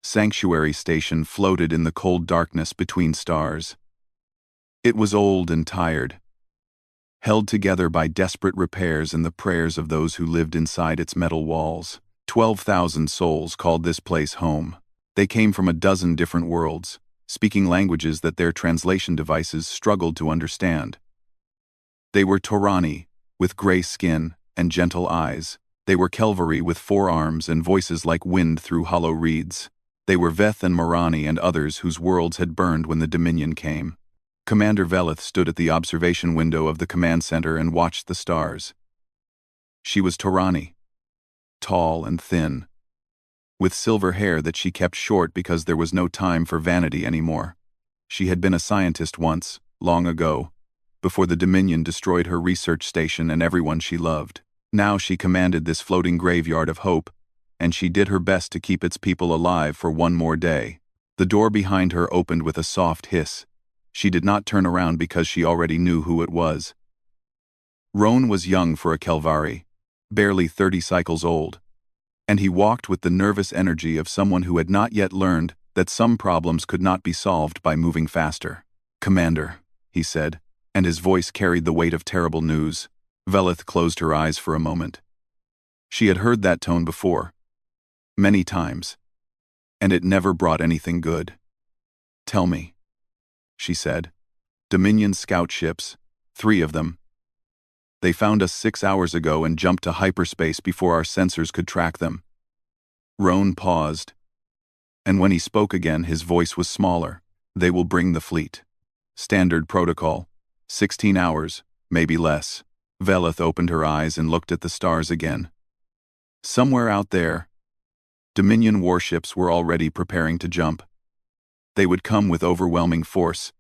sanctuary station floated in the cold darkness between stars. It was old and tired, held together by desperate repairs and the prayers of those who lived inside its metal walls. 12,000 souls called this place home. They came from a dozen different worlds, speaking languages that their translation devices struggled to understand. They were Torani, with gray skin and gentle eyes. They were Kelvari with 4 arms and voices like wind through hollow reeds. They were Veth and Morani and others whose worlds had burned when the Dominion came. Commander Veleth stood at the observation window of the command center and watched the stars. She was Torani, tall and thin, with silver hair that she kept short because there was no time for vanity anymore. She had been a scientist once, long ago, before the Dominion destroyed her research station and everyone she loved. Now she commanded this floating graveyard of hope, and she did her best to keep its people alive for one more day. The door behind her opened with a soft hiss. She did not turn around because she already knew who it was. Roan was young for a Kelvari, barely 30 cycles old, and he walked with the nervous energy of someone who had not yet learned that some problems could not be solved by moving faster. "Commander," he said, and his voice carried the weight of terrible news. Veleth closed her eyes for a moment. She had heard that tone before, many times, and it never brought anything good. "Tell me," she said. "Dominion scout ships, 3 of them. They found us 6 hours ago and jumped to hyperspace before our sensors could track them." Roan paused, and when he spoke again his voice was smaller. "They will bring the fleet. Standard protocol. 16 hours, maybe less." Veleth opened her eyes and looked at the stars again. Somewhere out there, Dominion warships were already preparing to jump. They would come with overwhelming force,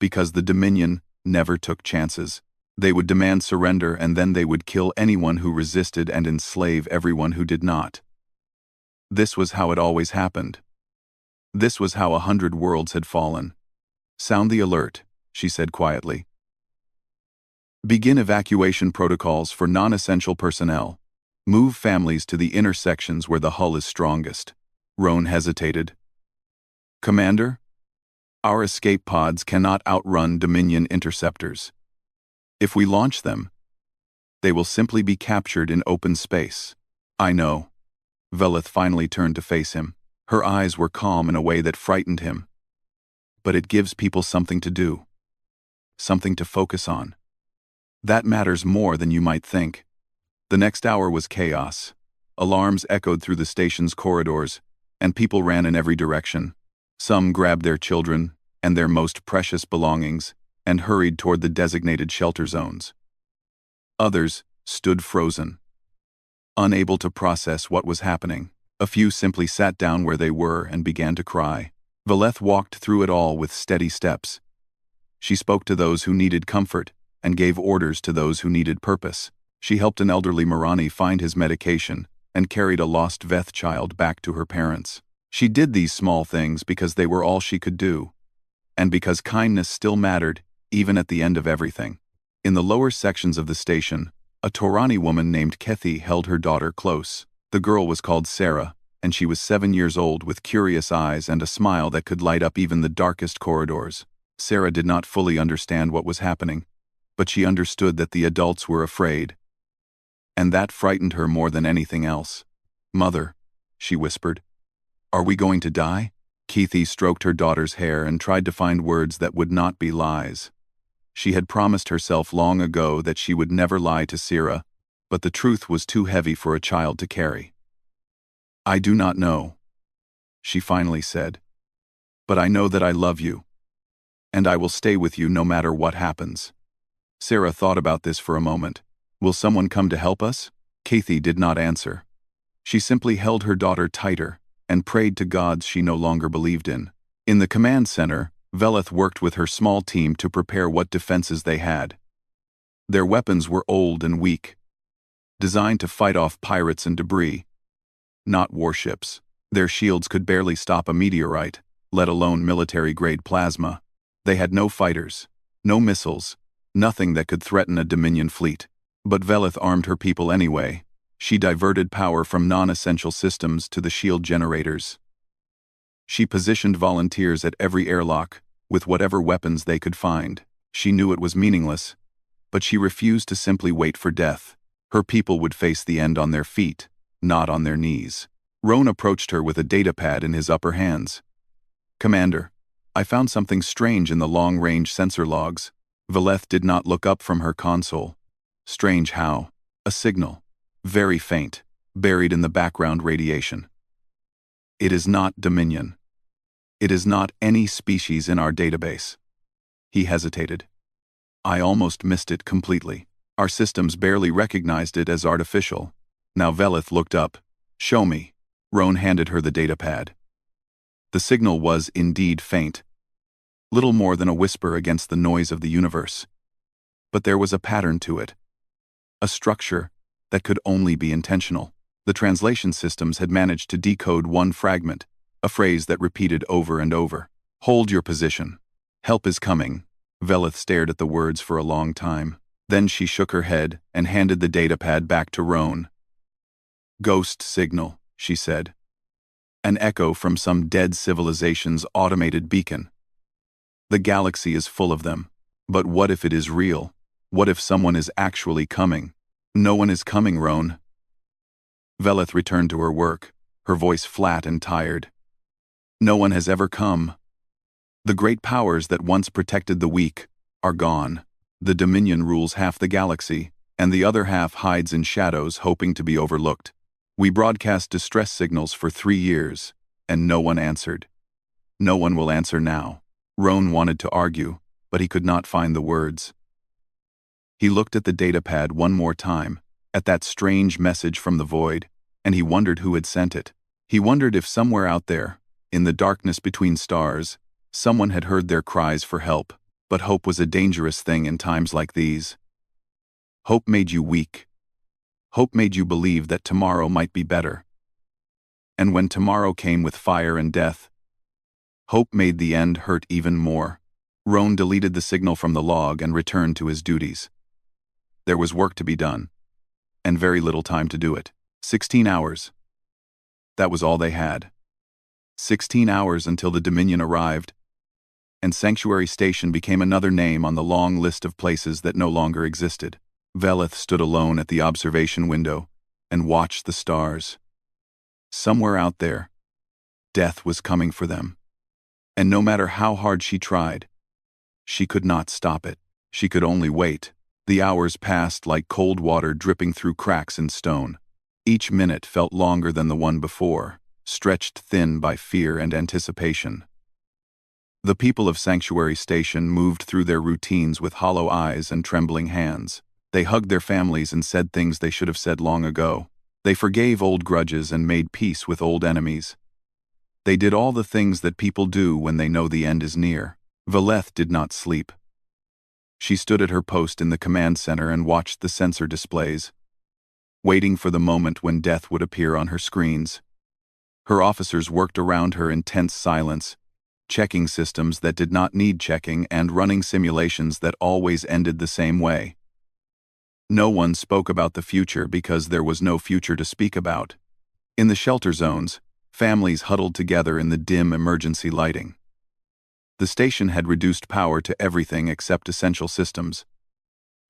because the Dominion never took chances. They would demand surrender and then they would kill anyone who resisted and enslave everyone who did not. This was how it always happened. This was how 100 worlds had fallen. "Sound the alert," she said quietly. "Begin evacuation protocols for non-essential personnel. Move families to the intersections where the hull is strongest." Roan hesitated. "Commander, our escape pods cannot outrun Dominion interceptors. If we launch them, they will simply be captured in open space." "I know." Veleth finally turned to face him. Her eyes were calm in a way that frightened him. "But it gives people something to do. Something to focus on. That matters more than you might think." The next hour was chaos. Alarms echoed through the station's corridors, and people ran in every direction. Some grabbed their children and their most precious belongings and hurried toward the designated shelter zones. Others stood frozen, unable to process what was happening. A few simply sat down where they were and began to cry. Veleth walked through it all with steady steps. She spoke to those who needed comfort and gave orders to those who needed purpose. She helped an elderly Morani find his medication and carried a lost Veth child back to her parents. She did these small things because they were all she could do, and because kindness still mattered, even at the end of everything. In the lower sections of the station, a Torani woman named Kethi held her daughter close. The girl was called Sarah, and she was 7 years old with curious eyes and a smile that could light up even the darkest corridors. Sarah did not fully understand what was happening, but she understood that the adults were afraid, and that frightened her more than anything else. "Mother," she whispered, "are we going to die?" Kethi stroked her daughter's hair and tried to find words that would not be lies. She had promised herself long ago that she would never lie to Sira, but the truth was too heavy for a child to carry. "I do not know," she finally said, "but I know that I love you, and I will stay with you no matter what happens." Sarah thought about this for a moment. "Will someone come to help us?" Kethi did not answer. She simply held her daughter tighter and prayed to gods she no longer believed in. In the command center, Veleth worked with her small team to prepare what defenses they had. Their weapons were old and weak, designed to fight off pirates and debris, not warships. Their shields could barely stop a meteorite, let alone military-grade plasma. They had no fighters, no missiles, nothing that could threaten a Dominion fleet. But Veleth armed her people anyway. She diverted power from non-essential systems to the shield generators. She positioned volunteers at every airlock, with whatever weapons they could find. She knew it was meaningless, but she refused to simply wait for death. Her people would face the end on their feet, not on their knees. Roan approached her with a datapad in his upper hands. "Commander, I found something strange in the long-range sensor logs." Veleth did not look up from her console. Strange how? A signal. Very faint, buried in the background radiation. "It is not Dominion. It is not any species in our database." He hesitated. "I almost missed it completely. Our systems barely recognized it as artificial." Now Veleth looked up. "Show me." Roan handed her the datapad. The signal was indeed faint, little more than a whisper against the noise of the universe. But there was a pattern to it. A structure that could only be intentional. The translation systems had managed to decode one fragment, a phrase that repeated over and over. "Hold your position. Help is coming." Veleth stared at the words for a long time. Then she shook her head and handed the datapad back to Roan. "Ghost signal," she said. "An echo from some dead civilization's automated beacon. The galaxy is full of them. But what if it is real? What if someone is actually coming?" "No one is coming, Roan." Veleth returned to her work, her voice flat and tired. "No one has ever come. The great powers that once protected the weak are gone. The Dominion rules half the galaxy, and the other half hides in shadows hoping to be overlooked. We broadcast distress signals for 3 years, and no one answered. No one will answer now." Roan wanted to argue, but he could not find the words. He looked at the datapad one more time, at that strange message from the void, and he wondered who had sent it. He wondered if somewhere out there, in the darkness between stars, someone had heard their cries for help. But hope was a dangerous thing in times like these. Hope made you weak. Hope made you believe that tomorrow might be better. And when tomorrow came with fire and death, hope made the end hurt even more. Roan deleted the signal from the log and returned to his duties. There was work to be done, and very little time to do it. 16 hours. That was all they had. 16 hours until the Dominion arrived, and Sanctuary Station became another name on the long list of places that no longer existed. Veleth stood alone at the observation window and watched the stars. Somewhere out there, death was coming for them. And no matter how hard she tried, she could not stop it. She could only wait. The hours passed like cold water dripping through cracks in stone. Each minute felt longer than the one before, stretched thin by fear and anticipation. The people of Sanctuary Station moved through their routines with hollow eyes and trembling hands. They hugged their families and said things they should have said long ago. They forgave old grudges and made peace with old enemies. They did all the things that people do when they know the end is near. Veleth did not sleep. She stood at her post in the command center and watched the sensor displays, waiting for the moment when death would appear on her screens. Her officers worked around her in tense silence, checking systems that did not need checking and running simulations that always ended the same way. No one spoke about the future because there was no future to speak about. In the shelter zones, families huddled together in the dim emergency lighting. The station had reduced power to everything except essential systems,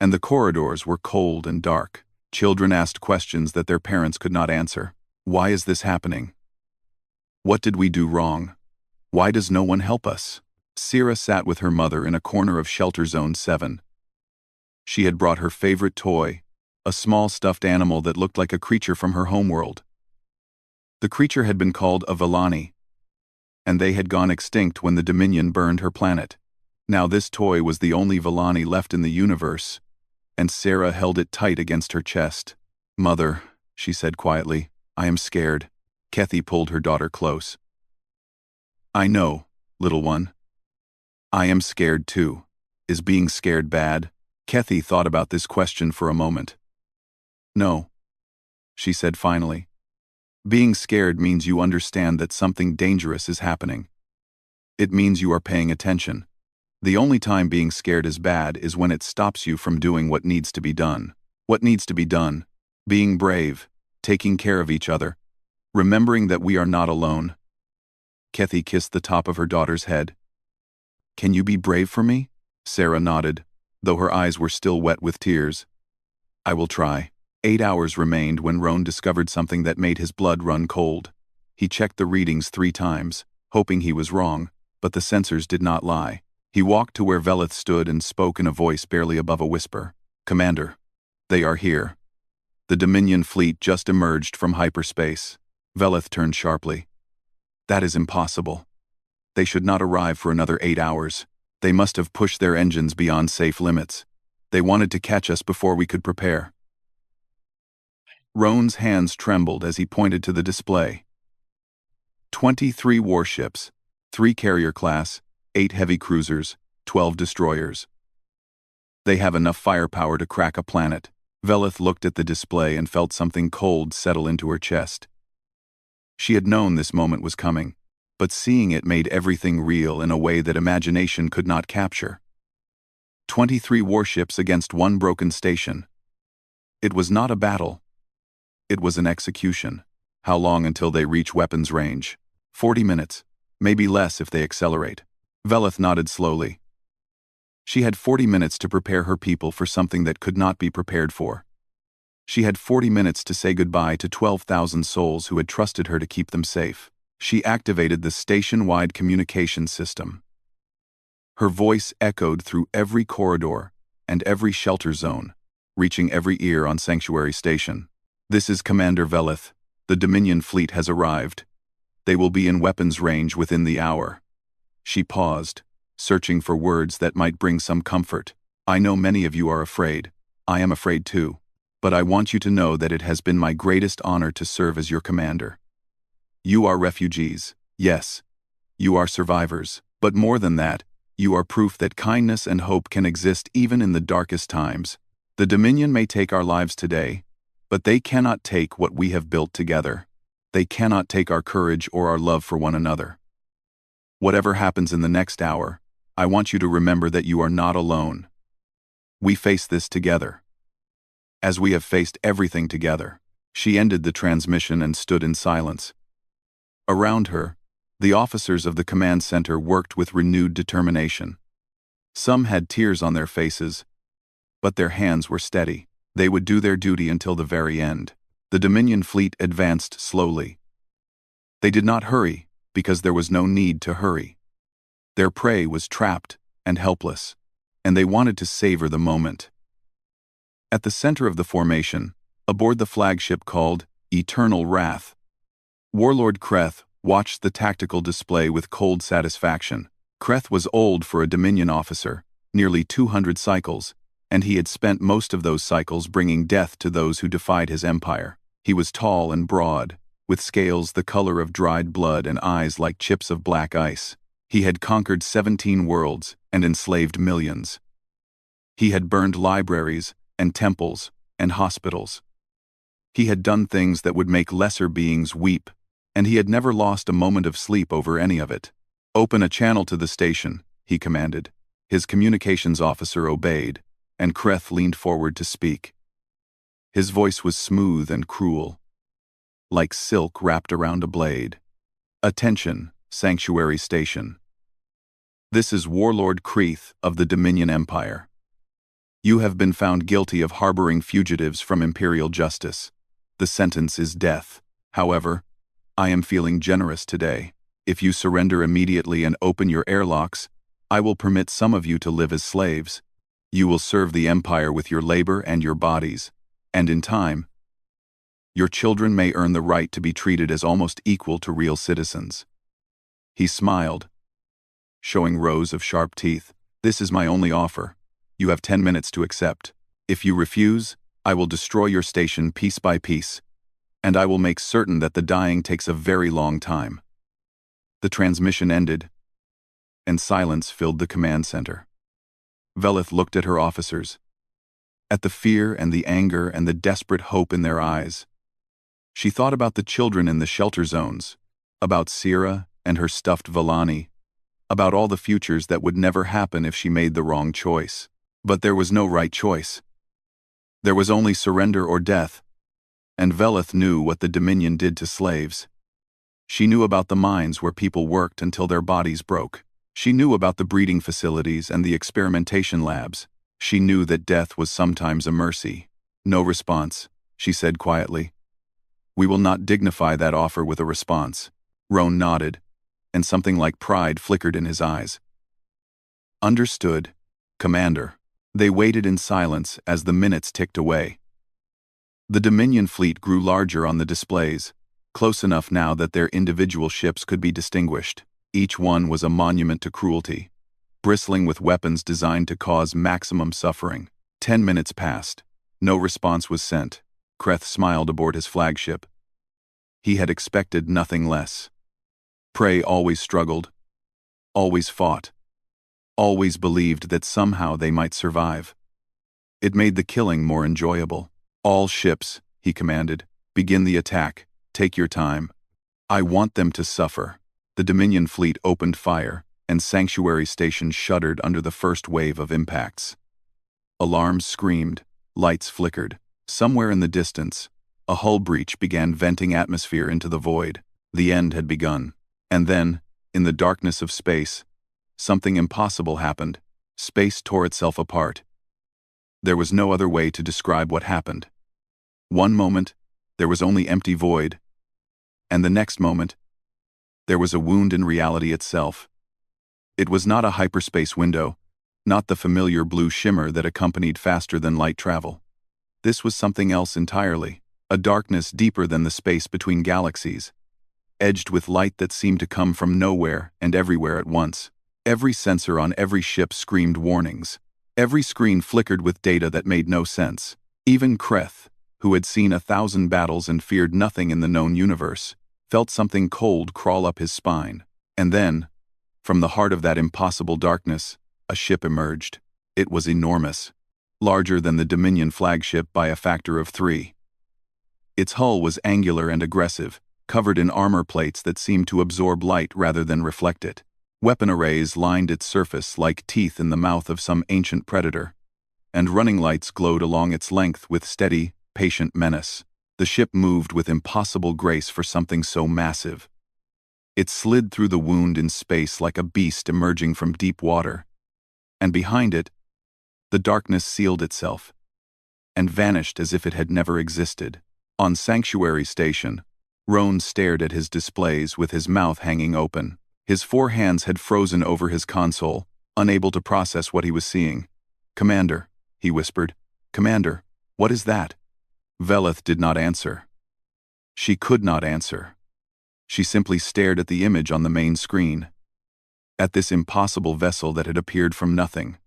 and the corridors were cold and dark. Children asked questions that their parents could not answer. Why is this happening? What did we do wrong? Why does no one help us? Sierra sat with her mother in a corner of Shelter Zone 7. She had brought her favorite toy, a small stuffed animal that looked like a creature from her homeworld. The creature had been called a Villani, and they had gone extinct when the Dominion burned her planet. Now this toy was the only Villani left in the universe, and Sarah held it tight against her chest. "Mother," she said quietly, "I am scared." Kethy pulled her daughter close. "I know, little one. I am scared too. Is being scared bad?" Kethy thought about this question for a moment. "No," she said finally. "Being scared means you understand that something dangerous is happening. It means you are paying attention. The only time being scared is bad is when it stops you from doing what needs to be done. What needs to be done? Being brave, taking care of each other, remembering that we are not alone." Kathy kissed the top of her daughter's head. "Can you be brave for me?" Sarah nodded, though her eyes were still wet with tears. "I will try." 8 hours remained when Roan discovered something that made his blood run cold. He checked the readings 3 times, hoping he was wrong, but the sensors did not lie. He walked to where Velith stood and spoke in a voice barely above a whisper. "Commander, they are here." The Dominion fleet just emerged from hyperspace. Velith turned sharply. "That is impossible. They should not arrive for another 8 hours. They must have pushed their engines beyond safe limits. They wanted to catch us before we could prepare." Roan's hands trembled as he pointed to the display. 23 warships, 3 carrier class, 8 heavy cruisers, 12 destroyers. They have enough firepower to crack a planet. Velith looked at the display and felt something cold settle into her chest. She had known this moment was coming, but seeing it made everything real in a way that imagination could not capture. 23 warships against 1 broken station. It was not a battle. It was an execution. How long until they reach weapons range? 40 minutes, maybe less if they accelerate. Velith nodded slowly. She had 40 minutes to prepare her people for something that could not be prepared for. She had 40 minutes to say goodbye to 12,000 souls who had trusted her to keep them safe. She activated the station-wide communication system. Her voice echoed through every corridor and every shelter zone, reaching every ear on Sanctuary Station. "This is Commander Velith. The Dominion fleet has arrived. They will be in weapons range within the hour." She paused, searching for words that might bring some comfort. "I know many of you are afraid. I am afraid too. But I want you to know that it has been my greatest honor to serve as your commander. You are refugees, yes. You are survivors, but more than that, you are proof that kindness and hope can exist even in the darkest times. The Dominion may take our lives today, but they cannot take what we have built together. They cannot take our courage or our love for one another. Whatever happens in the next hour, I want you to remember that you are not alone. We face this together. As we have faced everything together." She ended the transmission and stood in silence. Around her, the officers of the command center worked with renewed determination. Some had tears on their faces, but their hands were steady. They would do their duty until the very end. The Dominion fleet advanced slowly. They did not hurry, because there was no need to hurry. Their prey was trapped and helpless, and they wanted to savor the moment. At the center of the formation, aboard the flagship called Eternal Wrath, Warlord Kreth watched the tactical display with cold satisfaction. Kreth was old for a Dominion officer, nearly 200 cycles, and he had spent most of those cycles bringing death to those who defied his empire. He was tall and broad, with scales the color of dried blood and eyes like chips of black ice. He had conquered 17 worlds and enslaved millions. He had burned libraries and temples and hospitals. He had done things that would make lesser beings weep, and he had never lost a moment of sleep over any of it. "Open a channel to the station," he commanded. His communications officer obeyed, and Kreth leaned forward to speak. His voice was smooth and cruel, like silk wrapped around a blade. "Attention, Sanctuary Station. This is Warlord Kreth of the Dominion Empire. You have been found guilty of harboring fugitives from Imperial justice. The sentence is death. However, I am feeling generous today. If you surrender immediately and open your airlocks, I will permit some of you to live as slaves. You will serve the Empire with your labor and your bodies, and in time, your children may earn the right to be treated as almost equal to real citizens." He smiled, showing rows of sharp teeth. "This is my only offer. You have 10 minutes to accept. If you refuse, I will destroy your station piece by piece, and I will make certain that the dying takes a very long time." The transmission ended, and silence filled the command center. Velith looked at her officers, at the fear and the anger and the desperate hope in their eyes. She thought about the children in the shelter zones, about Sierra and her stuffed Villani, about all the futures that would never happen if she made the wrong choice. But there was no right choice. There was only surrender or death, and Velith knew what the Dominion did to slaves. She knew about the mines where people worked until their bodies broke. She knew about the breeding facilities and the experimentation labs. She knew that death was sometimes a mercy. No response, she said quietly. We will not dignify that offer with a response. Roan nodded, and something like pride flickered in his eyes. Understood, Commander. They waited in silence as the minutes ticked away. The Dominion fleet grew larger on the displays, close enough now that their individual ships could be distinguished. Each one was a monument to cruelty, bristling with weapons designed to cause maximum suffering. 10 minutes passed. No response was sent. Kreth smiled aboard his flagship. He had expected nothing less. Prey always struggled, always fought, always believed that somehow they might survive. It made the killing more enjoyable. All ships, he commanded, begin the attack. Take your time. I want them to suffer. The Dominion fleet opened fire, and Sanctuary Station shuddered under the first wave of impacts. Alarms screamed, lights flickered. Somewhere in the distance, a hull breach began venting atmosphere into the void. The end had begun. And then, in the darkness of space, something impossible happened. Space tore itself apart. There was no other way to describe what happened. One moment, there was only empty void. And the next moment, there was a wound in reality itself. It was not a hyperspace window, not the familiar blue shimmer that accompanied faster-than-light travel. This was something else entirely, a darkness deeper than the space between galaxies, edged with light that seemed to come from nowhere and everywhere at once. Every sensor on every ship screamed warnings. Every screen flickered with data that made no sense. Even Kreth, who had seen 1,000 battles and feared nothing in the known universe, felt something cold crawl up his spine. And then, from the heart of that impossible darkness, a ship emerged. It was enormous, larger than the Dominion flagship by a factor of 3. Its hull was angular and aggressive, covered in armor plates that seemed to absorb light rather than reflect it. Weapon arrays lined its surface like teeth in the mouth of some ancient predator, and running lights glowed along its length with steady, patient menace. The ship moved with impossible grace for something so massive. It slid through the wound in space like a beast emerging from deep water, and behind it, the darkness sealed itself and vanished as if it had never existed. On Sanctuary Station, Roan stared at his displays with his mouth hanging open. His 4 hands had frozen over his console, unable to process what he was seeing. "Commander," he whispered. "Commander, what is that?" Veleth did not answer. She could not answer. She simply stared at the image on the main screen, at this impossible vessel that had appeared from nothing.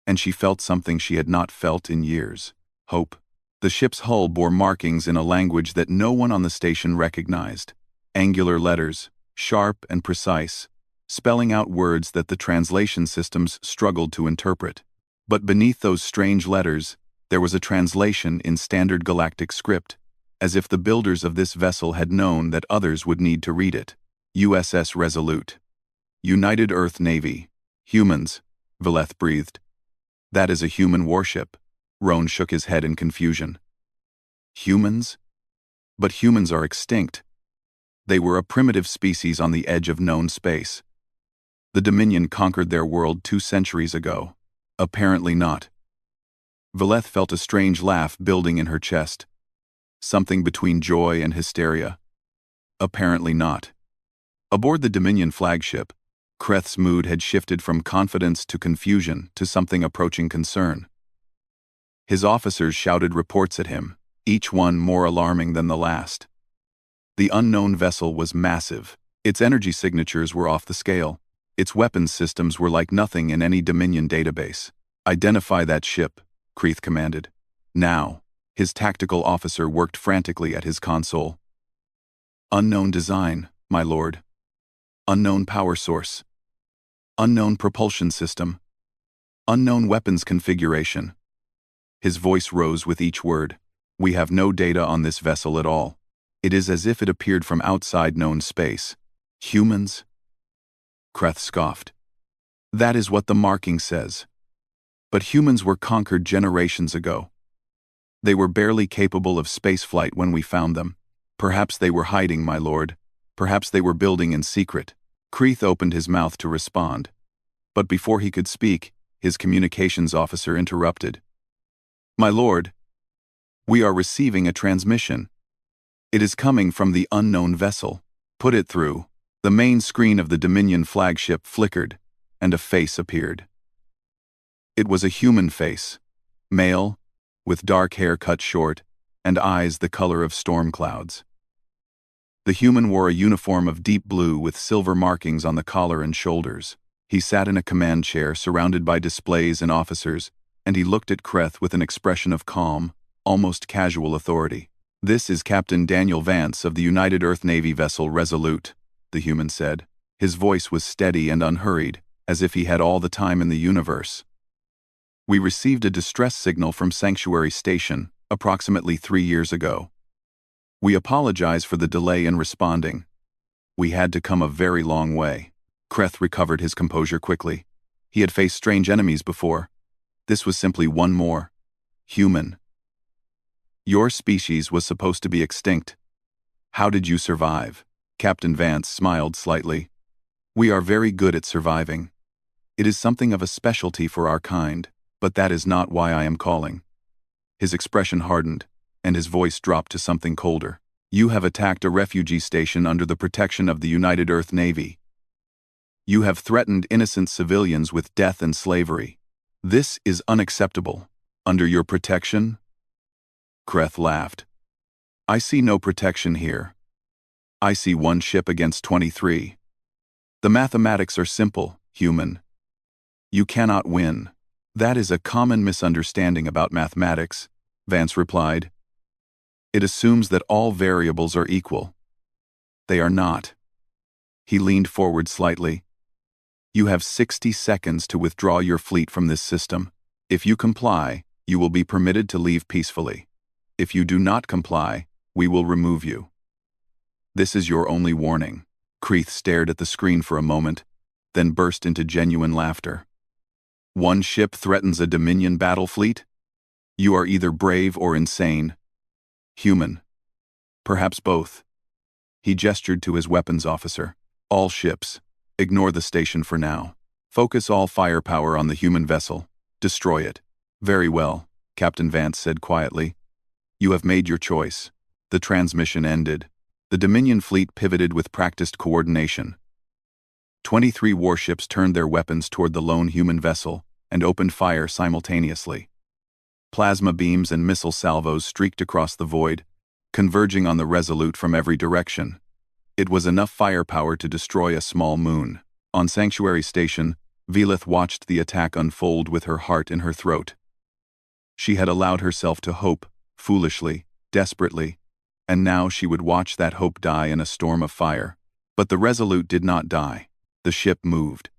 And she felt something she had not felt in years: hope. The ship's hull bore markings in a language that no one on the station recognized. Angular letters, sharp and precise, spelling out words that the translation systems struggled to interpret. But beneath those strange letters, there was a translation in standard galactic script, as if the builders of this vessel had known that others would need to read it. USS Resolute. United Earth Navy. Humans, Veleth breathed. That is a human warship. Roan shook his head in confusion. Humans? But humans are extinct. They were a primitive species on the edge of known space. The Dominion conquered their world 2 centuries ago. Apparently not. Veleth felt a strange laugh building in her chest. Something between joy and hysteria. Apparently not. Aboard the Dominion flagship, Kreth's mood had shifted from confidence to confusion to something approaching concern. His officers shouted reports at him, each one more alarming than the last. The unknown vessel was massive. Its energy signatures were off the scale. Its weapons systems were like nothing in any Dominion database. "Identify that ship," Kreth commanded. Now, his tactical officer worked frantically at his console. "Unknown design, my lord. Unknown power source. Unknown propulsion system. Unknown weapons configuration." His voice rose with each word. "We have no data on this vessel at all. It is as if it appeared from outside known space." "Humans?" Kreth scoffed. "That is what the marking says. But humans were conquered generations ago. They were barely capable of spaceflight when we found them. Perhaps they were hiding, my lord. Perhaps they were building in secret. Kreeth opened his mouth to respond. But before he could speak, his communications officer interrupted. "My lord, we are receiving a transmission. It is coming from the unknown vessel. Put it through." The main screen of the Dominion flagship flickered, and a face appeared. It was a human face, male, with dark hair cut short, and eyes the color of storm clouds. The human wore a uniform of deep blue with silver markings on the collar and shoulders. He sat in a command chair surrounded by displays and officers, and he looked at Kreeth with an expression of calm, almost casual authority. "This is Captain Daniel Vance of the United Earth Navy vessel Resolute," the human said. His voice was steady and unhurried, as if he had all the time in the universe. "We received a distress signal from Sanctuary Station, approximately 3 years ago. We apologize for the delay in responding. We had to come a very long way." Kreeth recovered his composure quickly. He had faced strange enemies before. This was simply one more. Human. "Your species was supposed to be extinct. How did you survive?" Captain Vance smiled slightly. "We are very good at surviving. It is something of a specialty for our kind, but that is not why I am calling." His expression hardened, and his voice dropped to something colder. "You have attacked a refugee station under the protection of the United Earth Navy. You have threatened innocent civilians with death and slavery. This is unacceptable. Under your protection?" Kreeth laughed. "I see no protection here. I see one ship against 23. The mathematics are simple, human. You cannot win." "That is a common misunderstanding about mathematics," Vance replied. "It assumes that all variables are equal. They are not." He leaned forward slightly. "You have 60 seconds to withdraw your fleet from this system. If you comply, you will be permitted to leave peacefully. If you do not comply, we will remove you. This is your only warning." Kreeth stared at the screen for a moment, then burst into genuine laughter. "One ship threatens a Dominion battle fleet? You are either brave or insane. Human. Perhaps both." He gestured to his weapons officer. "All ships. Ignore the station for now. Focus all firepower on the human vessel. Destroy it." "Very well," Captain Vance said quietly. "You have made your choice." The transmission ended. The Dominion fleet pivoted with practiced coordination. 23 warships turned their weapons toward the lone human vessel and opened fire simultaneously. Plasma beams and missile salvos streaked across the void, converging on the Resolute from every direction. It was enough firepower to destroy a small moon. On Sanctuary Station, Velith watched the attack unfold with her heart in her throat. She had allowed herself to hope, foolishly, desperately, and now she would watch that hope die in a storm of fire. But the Resolute did not die. The ship moved.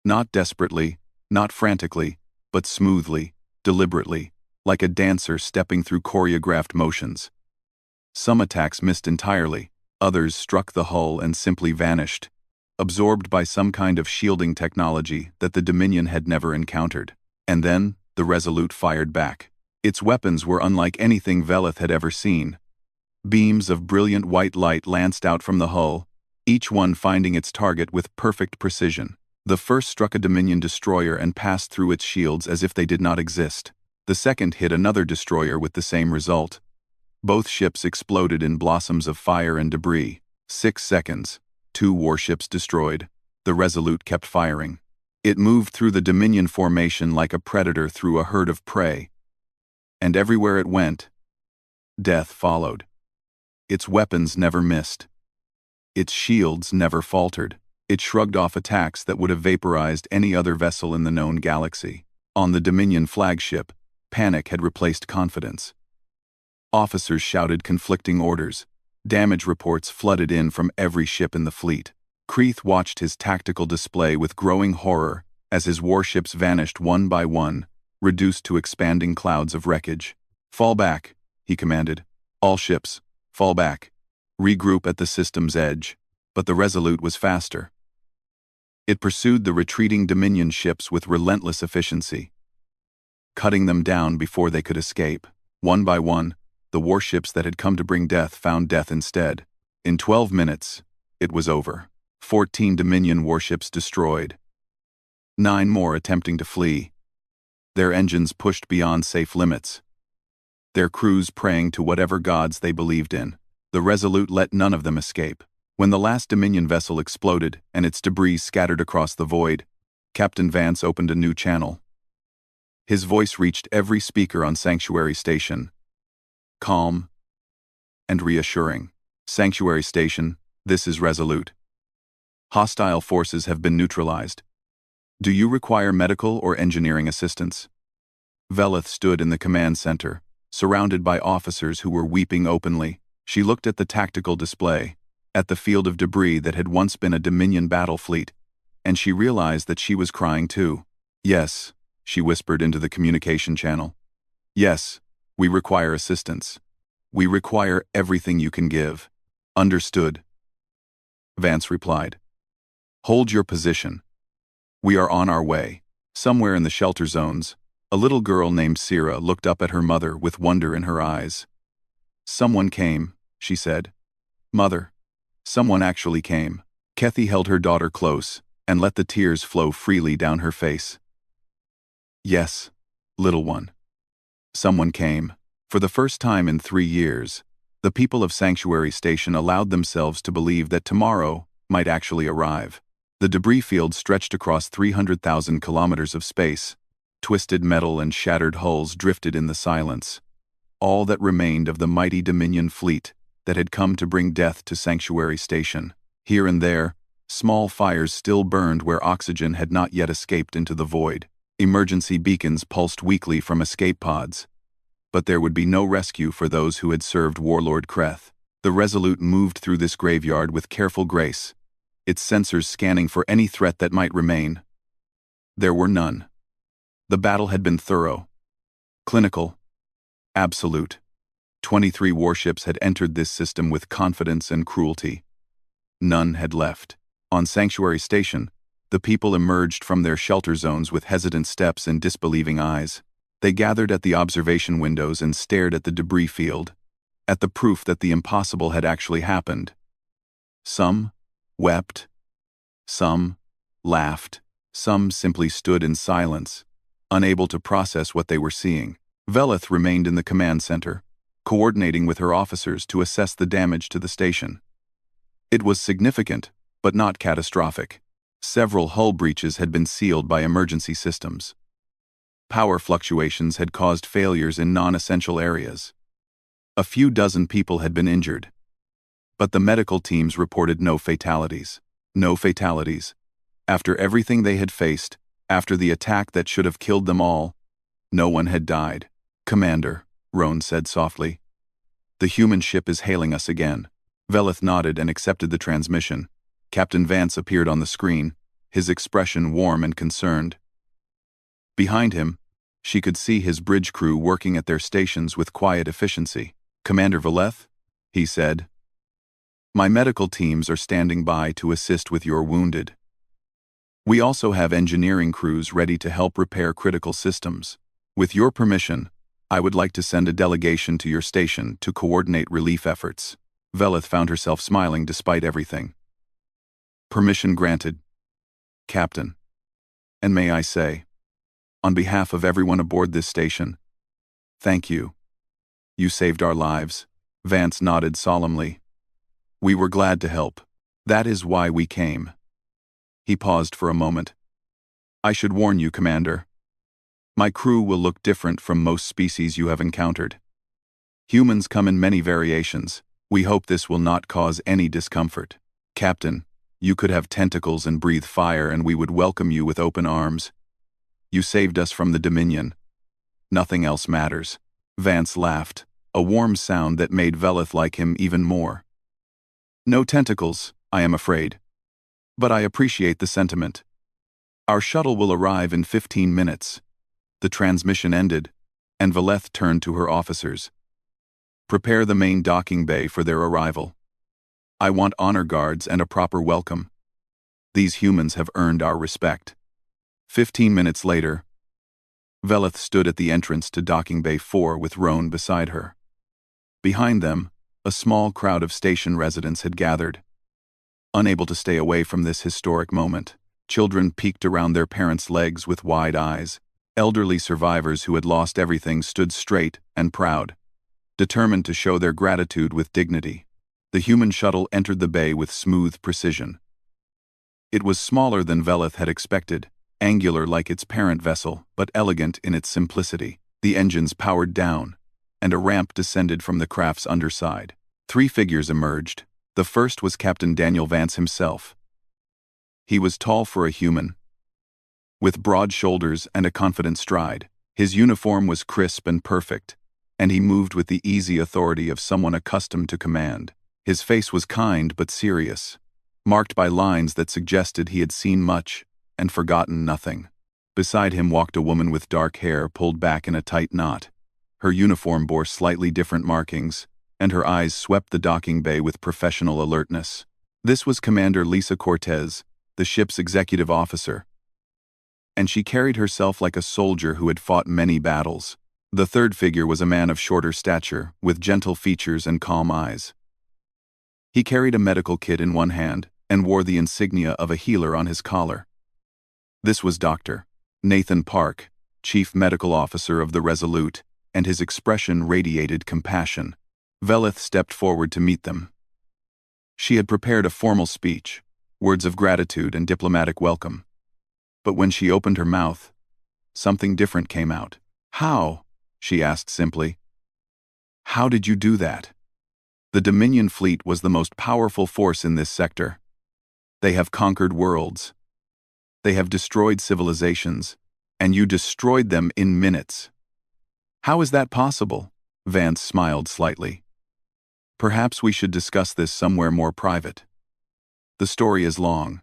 Not desperately, not frantically, but smoothly, deliberately, like a dancer stepping through choreographed motions. Some attacks missed entirely, others struck the hull and simply vanished, absorbed by some kind of shielding technology that the Dominion had never encountered. And then, the Resolute fired back. Its weapons were unlike anything Velith had ever seen. Beams of brilliant white light lanced out from the hull, each one finding its target with perfect precision. The first struck a Dominion destroyer and passed through its shields as if they did not exist. The second hit another destroyer with the same result. Both ships exploded in blossoms of fire and debris. 6 seconds. 2 warships destroyed. The Resolute kept firing. It moved through the Dominion formation like a predator through a herd of prey. And everywhere it went, death followed. Its weapons never missed. Its shields never faltered. It shrugged off attacks that would have vaporized any other vessel in the known galaxy. On the Dominion flagship, panic had replaced confidence. Officers shouted conflicting orders. Damage reports flooded in from every ship in the fleet. Kreeth watched his tactical display with growing horror as his warships vanished one by one, reduced to expanding clouds of wreckage. "Fall back," he commanded. "All ships, fall back. Regroup at the system's edge." But the Resolute was faster. It pursued the retreating Dominion ships with relentless efficiency, cutting them down before they could escape. One by one, the warships that had come to bring death found death instead. In 12 minutes, it was over. 14 Dominion warships destroyed. 9 more attempting to flee. Their engines pushed beyond safe limits. Their crews praying to whatever gods they believed in. The Resolute let none of them escape. When the last Dominion vessel exploded and its debris scattered across the void, Captain Vance opened a new channel. His voice reached every speaker on Sanctuary Station. Calm and reassuring. Sanctuary Station, this is Resolute. Hostile forces have been neutralized. Do you require medical or engineering assistance? Veleth stood in the command center, surrounded by officers who were weeping openly. She looked at the tactical display, at the field of debris that had once been a Dominion battle fleet, and she realized that she was crying too. Yes, she whispered into the communication channel. Yes, we require assistance. We require everything you can give. Understood. Vance replied. Hold your position. We are on our way. Somewhere in the shelter zones, a little girl named Sira looked up at her mother with wonder in her eyes. Someone came, she said. Mother, someone actually came. Kethy held her daughter close and let the tears flow freely down her face. Yes, little one. Someone came. For the first time in 3 years, the people of Sanctuary Station allowed themselves to believe that tomorrow might actually arrive. The debris field stretched across 300,000 kilometers of space. Twisted metal and shattered hulls drifted in the silence. All that remained of the mighty Dominion fleet that had come to bring death to Sanctuary Station. Here and there, small fires still burned where oxygen had not yet escaped into the void. Emergency beacons pulsed weakly from escape pods. But there would be no rescue for those who had served Warlord Kreth. The Resolute moved through this graveyard with careful grace, its sensors scanning for any threat that might remain. There were none. The battle had been thorough, clinical, absolute. 23 warships had entered this system with confidence and cruelty. None had left. On Sanctuary Station, the people emerged from their shelter zones with hesitant steps and disbelieving eyes. They gathered at the observation windows and stared at the debris field, at the proof that the impossible had actually happened. Some wept, some laughed, some simply stood in silence, unable to process what they were seeing. Veleth remained in the command center, coordinating with her officers to assess the damage to the station. It was significant, but not catastrophic. Several hull breaches had been sealed by emergency systems. Power fluctuations had caused failures in non-essential areas. A few dozen people had been injured. But the medical teams reported no fatalities. No fatalities. After everything they had faced, after the attack that should have killed them all, no one had died. Commander, Roan said softly. The human ship is hailing us again. Veleth nodded and accepted the transmission. Captain Vance appeared on the screen, his expression warm and concerned. Behind him, she could see his bridge crew working at their stations with quiet efficiency. Commander Veleth, he said. My medical teams are standing by to assist with your wounded. We also have engineering crews ready to help repair critical systems. With your permission, I would like to send a delegation to your station to coordinate relief efforts. Veleth found herself smiling despite everything. Permission granted, Captain. And may I say, on behalf of everyone aboard this station, thank you. You saved our lives. Vance nodded solemnly. We were glad to help. That is why we came. He paused for a moment. I should warn you, Commander. My crew will look different from most species you have encountered. Humans come in many variations. We hope this will not cause any discomfort. Captain, you could have tentacles and breathe fire and we would welcome you with open arms. You saved us from the Dominion. Nothing else matters. Vance laughed, a warm sound that made Veleth like him even more. No tentacles, I am afraid. But I appreciate the sentiment. Our shuttle will arrive in 15 minutes. The transmission ended, and Veleth turned to her officers. Prepare the main docking bay for their arrival. I want honor guards and a proper welcome. These humans have earned our respect. 15 minutes later, Veleth stood at the entrance to Docking Bay 4 with Roan beside her. Behind them, A small crowd of station residents had gathered. Unable to stay away from this historic moment, children peeked around their parents' legs with wide eyes. Elderly survivors who had lost everything stood straight and proud, determined to show their gratitude with dignity. The human shuttle entered the bay with smooth precision. It was smaller than Velith had expected, angular like its parent vessel, but elegant in its simplicity. The engines powered down, and a ramp descended from the craft's underside. 3 figures emerged. The first was Captain Daniel Vance himself. He was tall for a human, with broad shoulders and a confident stride. His uniform was crisp and perfect, and he moved with the easy authority of someone accustomed to command. His face was kind but serious, marked by lines that suggested he had seen much and forgotten nothing. Beside him walked a woman with dark hair pulled back in a tight knot. Her uniform bore slightly different markings, and her eyes swept the docking bay with professional alertness. This was Commander Lisa Cortez, the ship's executive officer, and she carried herself like a soldier who had fought many battles. The third figure was a man of shorter stature, with gentle features and calm eyes. He carried a medical kit in one hand and wore the insignia of a healer on his collar. This was Dr. Nathan Park, Chief Medical Officer of the Resolute, and his expression radiated compassion. Velith stepped forward to meet them. She had prepared a formal speech, words of gratitude and diplomatic welcome. But when she opened her mouth, something different came out. "How?" she asked simply. "How did you do that?" The Dominion fleet was the most powerful force in this sector. They have conquered worlds. They have destroyed civilizations, and you destroyed them in minutes. "How is that possible?" Vance smiled slightly. "Perhaps we should discuss this somewhere more private. The story is long,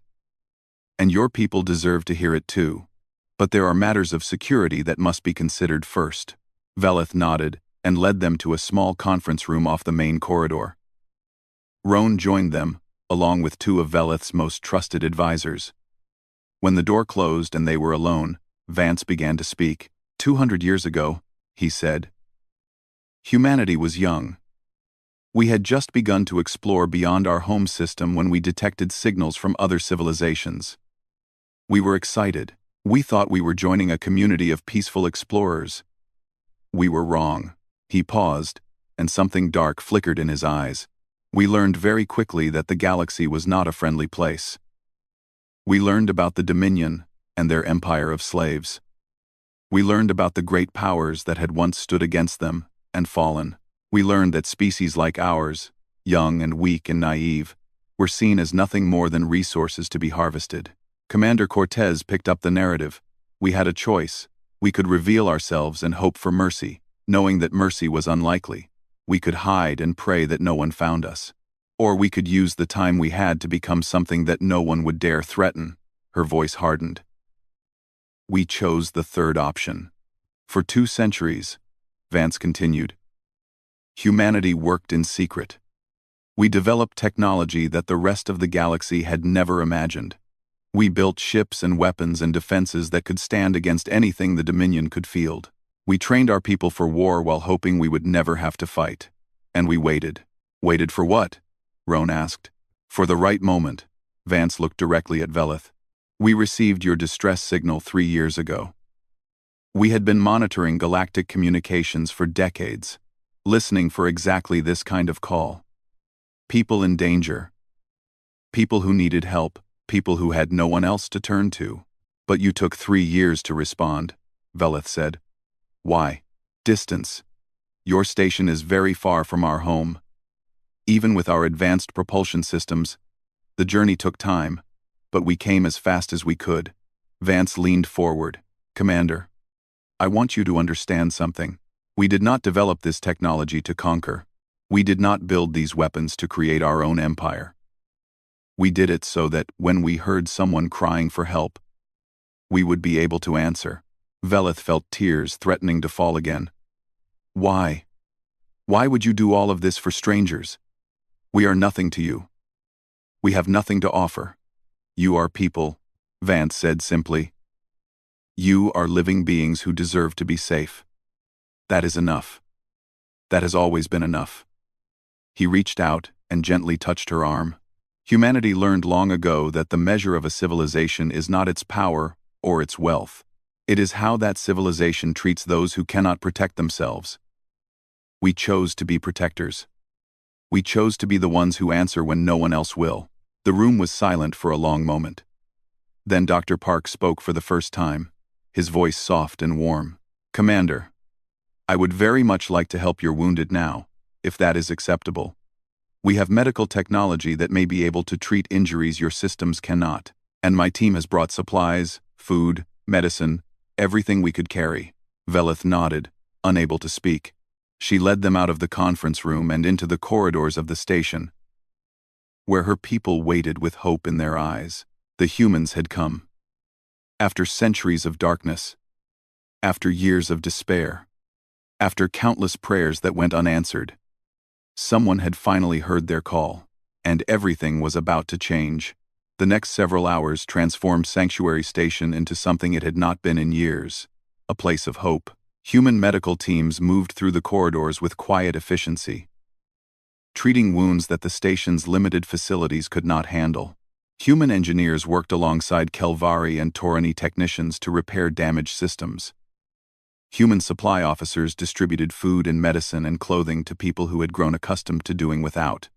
and your people deserve to hear it too. But there are matters of security that must be considered first." Velith nodded and led them to a small conference room off the main corridor. Roan joined them, along with 2 of Velith's most trusted advisors. When the door closed and they were alone, Vance began to speak. 200 years ago, he said, humanity was young. We had just begun to explore beyond our home system when we detected signals from other civilizations. We were excited. We thought we were joining a community of peaceful explorers. We were wrong. He paused, and something dark flickered in his eyes. We learned very quickly that the galaxy was not a friendly place. We learned about the Dominion and their empire of slaves. We learned about the great powers that had once stood against them and fallen. We learned that species like ours, young and weak and naive, were seen as nothing more than resources to be harvested. Commander Cortez picked up the narrative. We had a choice. We could reveal ourselves and hope for mercy, knowing that mercy was unlikely. We could hide and pray that no one found us. Or we could use the time we had to become something that no one would dare threaten. Her voice hardened. We chose the third option. For 2 centuries, Vance continued, humanity worked in secret. We developed technology that the rest of the galaxy had never imagined. We built ships and weapons and defenses that could stand against anything the Dominion could field. We trained our people for war while hoping we would never have to fight. And we waited. Waited for what? Roan asked. For the right moment. Vance looked directly at Velith. We received your distress signal 3 years ago. We had been monitoring galactic communications for decades, listening for exactly this kind of call. People in danger. People who needed help. People who had no one else to turn to. But you took 3 years to respond, Velith said. Why? Distance. Your station is very far from our home. Even with our advanced propulsion systems, the journey took time, but we came as fast as we could. Vance leaned forward. Commander, I want you to understand something. We did not develop this technology to conquer. We did not build these weapons to create our own empire. We did it so that, when we heard someone crying for help, we would be able to answer. Velith felt tears threatening to fall again. Why? Why would you do all of this for strangers? We are nothing to you. We have nothing to offer. You are people, Vance said simply. You are living beings who deserve to be safe. That is enough. That has always been enough. He reached out and gently touched her arm. Humanity learned long ago that the measure of a civilization is not its power or its wealth. It is how that civilization treats those who cannot protect themselves. We chose to be protectors. We chose to be the ones who answer when no one else will. The room was silent for a long moment. Then Dr. Park spoke for the first time, his voice soft and warm. "Commander, I would very much like to help your wounded now, if that is acceptable. We have medical technology that may be able to treat injuries your systems cannot, and my team has brought supplies, food, medicine, everything we could carry." Velith nodded, unable to speak. She led them out of the conference room and into the corridors of the station, where her people waited with hope in their eyes. The humans had come. After centuries of darkness, after years of despair, after countless prayers that went unanswered, someone had finally heard their call, and everything was about to change. The next several hours transformed Sanctuary Station into something it had not been in years, a place of hope. Human medical teams moved through the corridors with quiet efficiency, treating wounds that the station's limited facilities could not handle. Human engineers worked alongside Kelvari and Torani technicians to repair damaged systems. Human supply officers distributed food and medicine and clothing to people who had grown accustomed to doing without.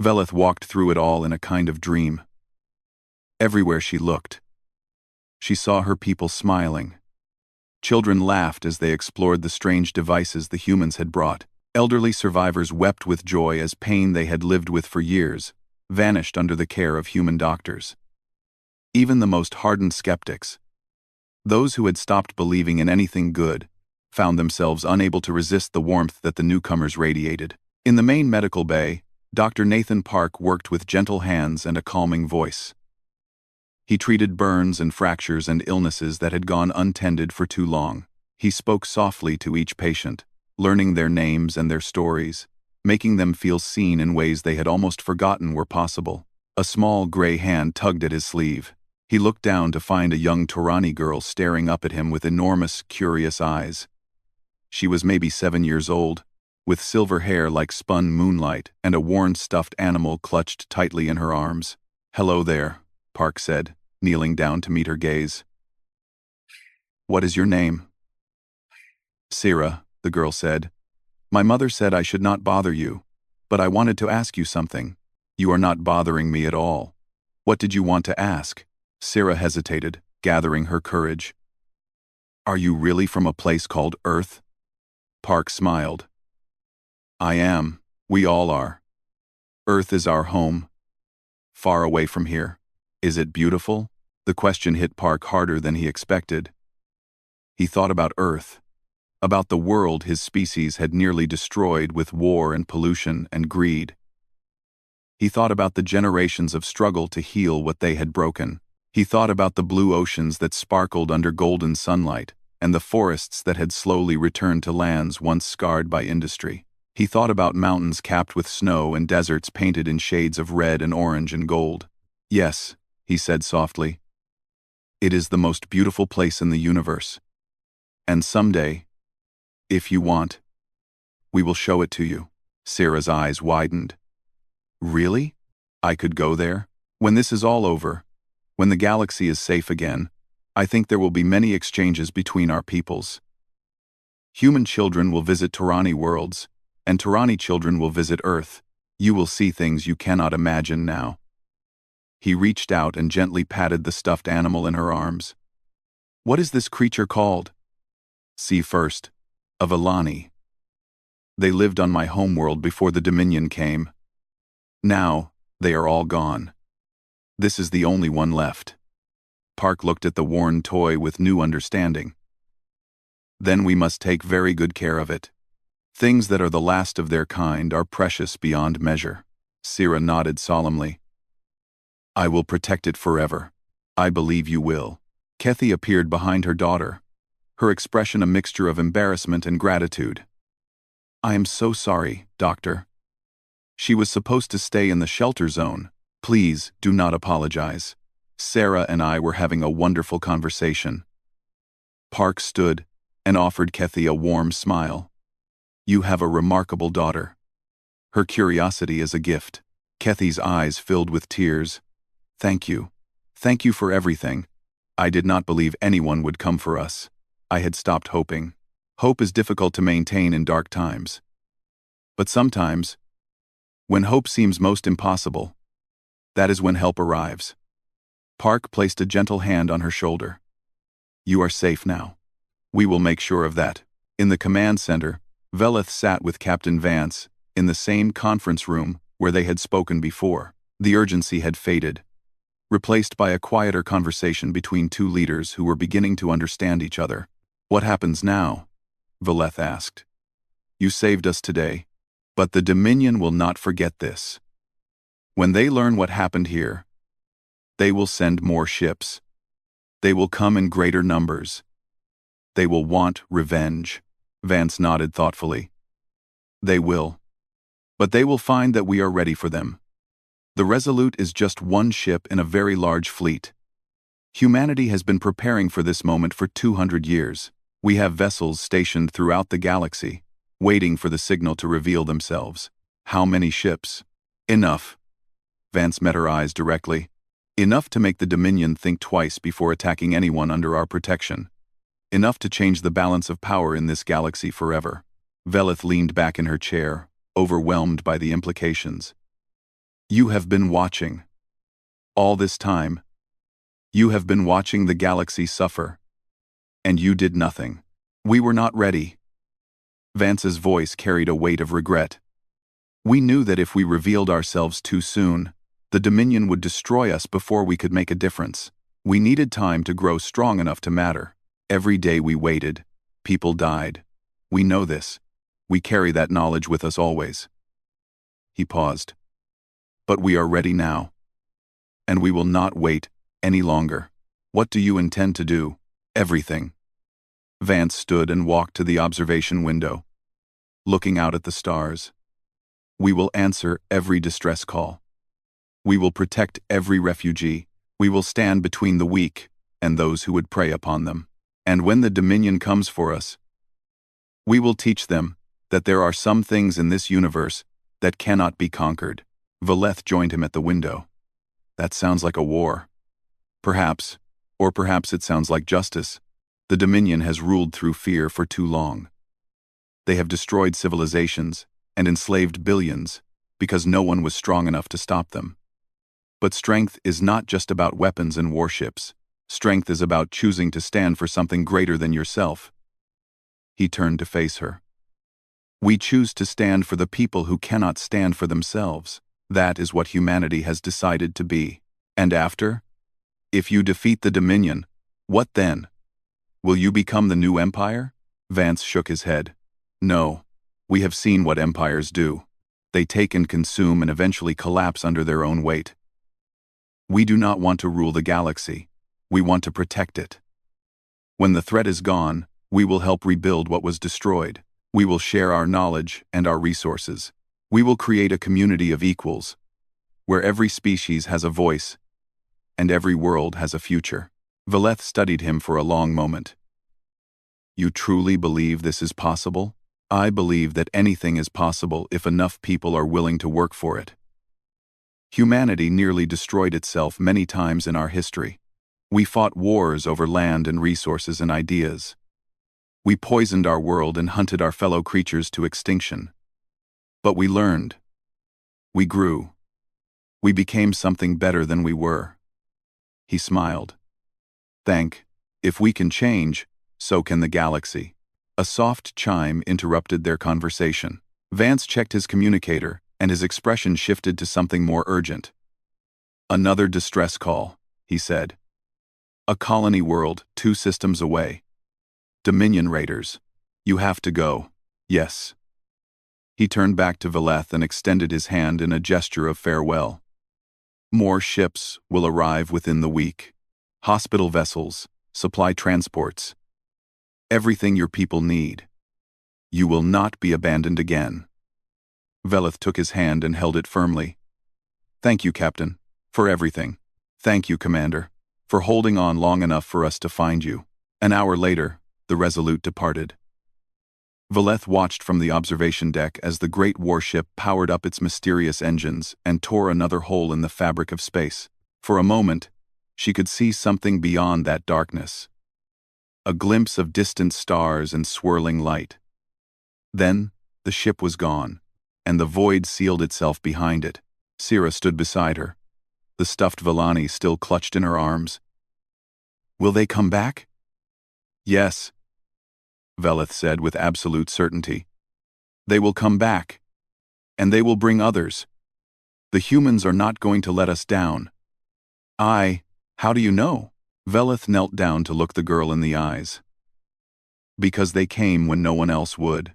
Velith walked through it all in a kind of dream. Everywhere she looked, she saw her people smiling. Children laughed as they explored the strange devices the humans had brought. Elderly survivors wept with joy as pain they had lived with for years vanished under the care of human doctors. Even the most hardened skeptics, those who had stopped believing in anything good, found themselves unable to resist the warmth that the newcomers radiated. In the main medical bay, Dr. Nathan Park worked with gentle hands and a calming voice. He treated burns and fractures and illnesses that had gone untended for too long. He spoke softly to each patient, learning their names and their stories, making them feel seen in ways they had almost forgotten were possible. A small gray hand tugged at his sleeve. He looked down to find a young Torani girl staring up at him with enormous, curious eyes. She was maybe 7 years old, with silver hair like spun moonlight and a worn stuffed animal clutched tightly in her arms. "Hello there," Park said, kneeling down to meet her gaze. "What is your name?" "Sira," the girl said. "My mother said I should not bother you, but I wanted to ask you something." "You are not bothering me at all. What did you want to ask?" Sira hesitated, gathering her courage. "Are you really from a place called Earth?" Park smiled. "I am. We all are. Earth is our home. Far away from here. Is it beautiful?" The question hit Park harder than he expected. He thought about Earth, about the world his species had nearly destroyed with war and pollution and greed. He thought about the generations of struggle to heal what they had broken. He thought about the blue oceans that sparkled under golden sunlight, and the forests that had slowly returned to lands once scarred by industry. He thought about mountains capped with snow and deserts painted in shades of red and orange and gold. "Yes," he said softly. "It is the most beautiful place in the universe. And someday, if you want, we will show it to you." Sarah's eyes widened. "Really? I could go there? When this is all over, when the galaxy is safe again, I think there will be many exchanges between our peoples. Human children will visit Torani worlds, and Torani children will visit Earth. You will see things you cannot imagine now." He reached out and gently patted the stuffed animal in her arms. "What is this creature called?" "See first. A Villani. They lived on my homeworld before the Dominion came. Now, they are all gone. This is the only one left." Park looked at the worn toy with new understanding. "Then we must take very good care of it. Things that are the last of their kind are precious beyond measure." Sira nodded solemnly. "I will protect it forever. I believe you will." Kethy appeared behind her daughter, her expression a mixture of embarrassment and gratitude. "I am so sorry, Doctor. She was supposed to stay in the shelter zone. Please do not apologize. Sarah and I were having a wonderful conversation." Park stood and offered Kethy a warm smile. "You have a remarkable daughter." Her curiosity is a gift. Kethy's eyes filled with tears. Thank you. Thank you for everything. I did not believe anyone would come for us. I had stopped hoping. Hope is difficult to maintain in dark times. But sometimes, when hope seems most impossible, that is when help arrives. Park placed a gentle hand on her shoulder. You are safe now. We will make sure of that. In the command center, Veleth sat with Captain Vance, in the same conference room where they had spoken before. The urgency had faded, replaced by a quieter conversation between two leaders who were beginning to understand each other. What happens now? Veleth asked. You saved us today, but the Dominion will not forget this. When they learn what happened here, they will send more ships. They will come in greater numbers. They will want revenge. Vance nodded thoughtfully. They will. But they will find that we are ready for them. The Resolute is just one ship in a very large fleet. Humanity has been preparing for this moment for 200 years. We have vessels stationed throughout the galaxy, waiting for the signal to reveal themselves. How many ships? Enough. Vance met her eyes directly. Enough to make the Dominion think twice before attacking anyone under our protection. Enough to change the balance of power in this galaxy forever. Veleth leaned back in her chair, overwhelmed by the implications. You have been watching. All this time, you have been watching the galaxy suffer. And you did nothing. We were not ready. Vance's voice carried a weight of regret. We knew that if we revealed ourselves too soon, the Dominion would destroy us before we could make a difference. We needed time to grow strong enough to matter. Every day we waited, people died. We know this. We carry that knowledge with us always. He paused. But we are ready now. And we will not wait any longer. What do you intend to do? Everything. Vance stood and walked to the observation window, looking out at the stars. We will answer every distress call. We will protect every refugee. We will stand between the weak and those who would prey upon them. And when the Dominion comes for us, we will teach them that there are some things in this universe that cannot be conquered. Veleth joined him at the window. That sounds like a war. Perhaps, or perhaps it sounds like justice. The Dominion has ruled through fear for too long. They have destroyed civilizations and enslaved billions because no one was strong enough to stop them. But strength is not just about weapons and warships. Strength is about choosing to stand for something greater than yourself. He turned to face her. We choose to stand for the people who cannot stand for themselves. That is what humanity has decided to be. And after? If you defeat the Dominion, what then? Will you become the new empire? Vance shook his head. No. We have seen what empires do. They take and consume and eventually collapse under their own weight. We do not want to rule the galaxy. We want to protect it. When the threat is gone, we will help rebuild what was destroyed. We will share our knowledge and our resources. We will create a community of equals, where every species has a voice, and every world has a future. Veleth studied him for a long moment. You truly believe this is possible? I believe that anything is possible if enough people are willing to work for it. Humanity nearly destroyed itself many times in our history. We fought wars over land and resources and ideas. We poisoned our world and hunted our fellow creatures to extinction. But we learned. We grew. We became something better than we were. He smiled. If we can change, so can the galaxy. A soft chime interrupted their conversation. Vance checked his communicator, and his expression shifted to something more urgent. Another distress call, he said. A colony world, 2 systems away. Dominion raiders. You have to go. Yes. He turned back to Veleth and extended his hand in a gesture of farewell. More ships will arrive within the week. Hospital vessels, supply transports. Everything your people need. You will not be abandoned again. Veleth took his hand and held it firmly. Thank you, Captain, for everything. Thank you, Commander, for holding on long enough for us to find you. An hour later, the Resolute departed. Valeth watched from the observation deck as the great warship powered up its mysterious engines and tore another hole in the fabric of space. For a moment, she could see something beyond that darkness. A glimpse of distant stars and swirling light. Then, the ship was gone, and the void sealed itself behind it. Sira stood beside her, the stuffed Villani still clutched in her arms. "Will they come back?" "Yes," Veleth said with absolute certainty. "They will come back, and they will bring others. The humans are not going to let us down." How do you know?" Veleth knelt down to look the girl in the eyes. "Because they came when no one else would.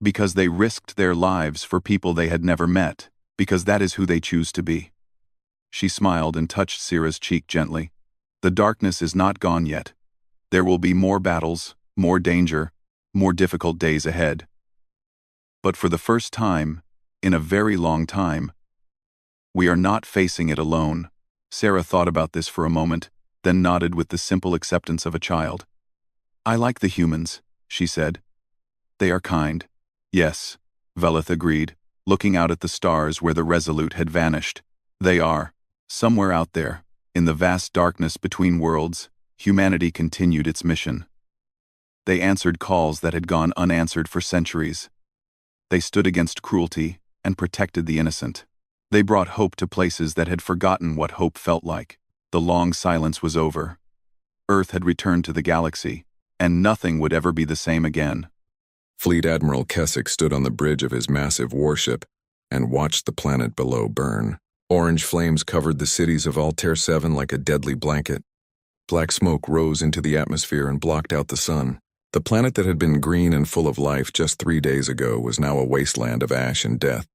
Because they risked their lives for people they had never met. Because that is who they choose to be." She smiled and touched Sira's cheek gently. "The darkness is not gone yet. There will be more battles, more danger, more difficult days ahead. But for the first time, in a very long time, we are not facing it alone." Sarah thought about this for a moment, then nodded with the simple acceptance of a child. "I like the humans," she said. "They are kind." "Yes," Veleth agreed, looking out at the stars where the Resolute had vanished. "They are. Somewhere out there, in the vast darkness between worlds, humanity continued its mission. They answered calls that had gone unanswered for centuries. They stood against cruelty and protected the innocent. They brought hope to places that had forgotten what hope felt like. The long silence was over. Earth had returned to the galaxy, and nothing would ever be the same again." Fleet Admiral Keswick stood on the bridge of his massive warship and watched the planet below burn. Orange flames covered the cities of Altair 7 like a deadly blanket. Black smoke rose into the atmosphere and blocked out the sun. The planet that had been green and full of life just 3 days ago was now a wasteland of ash and death.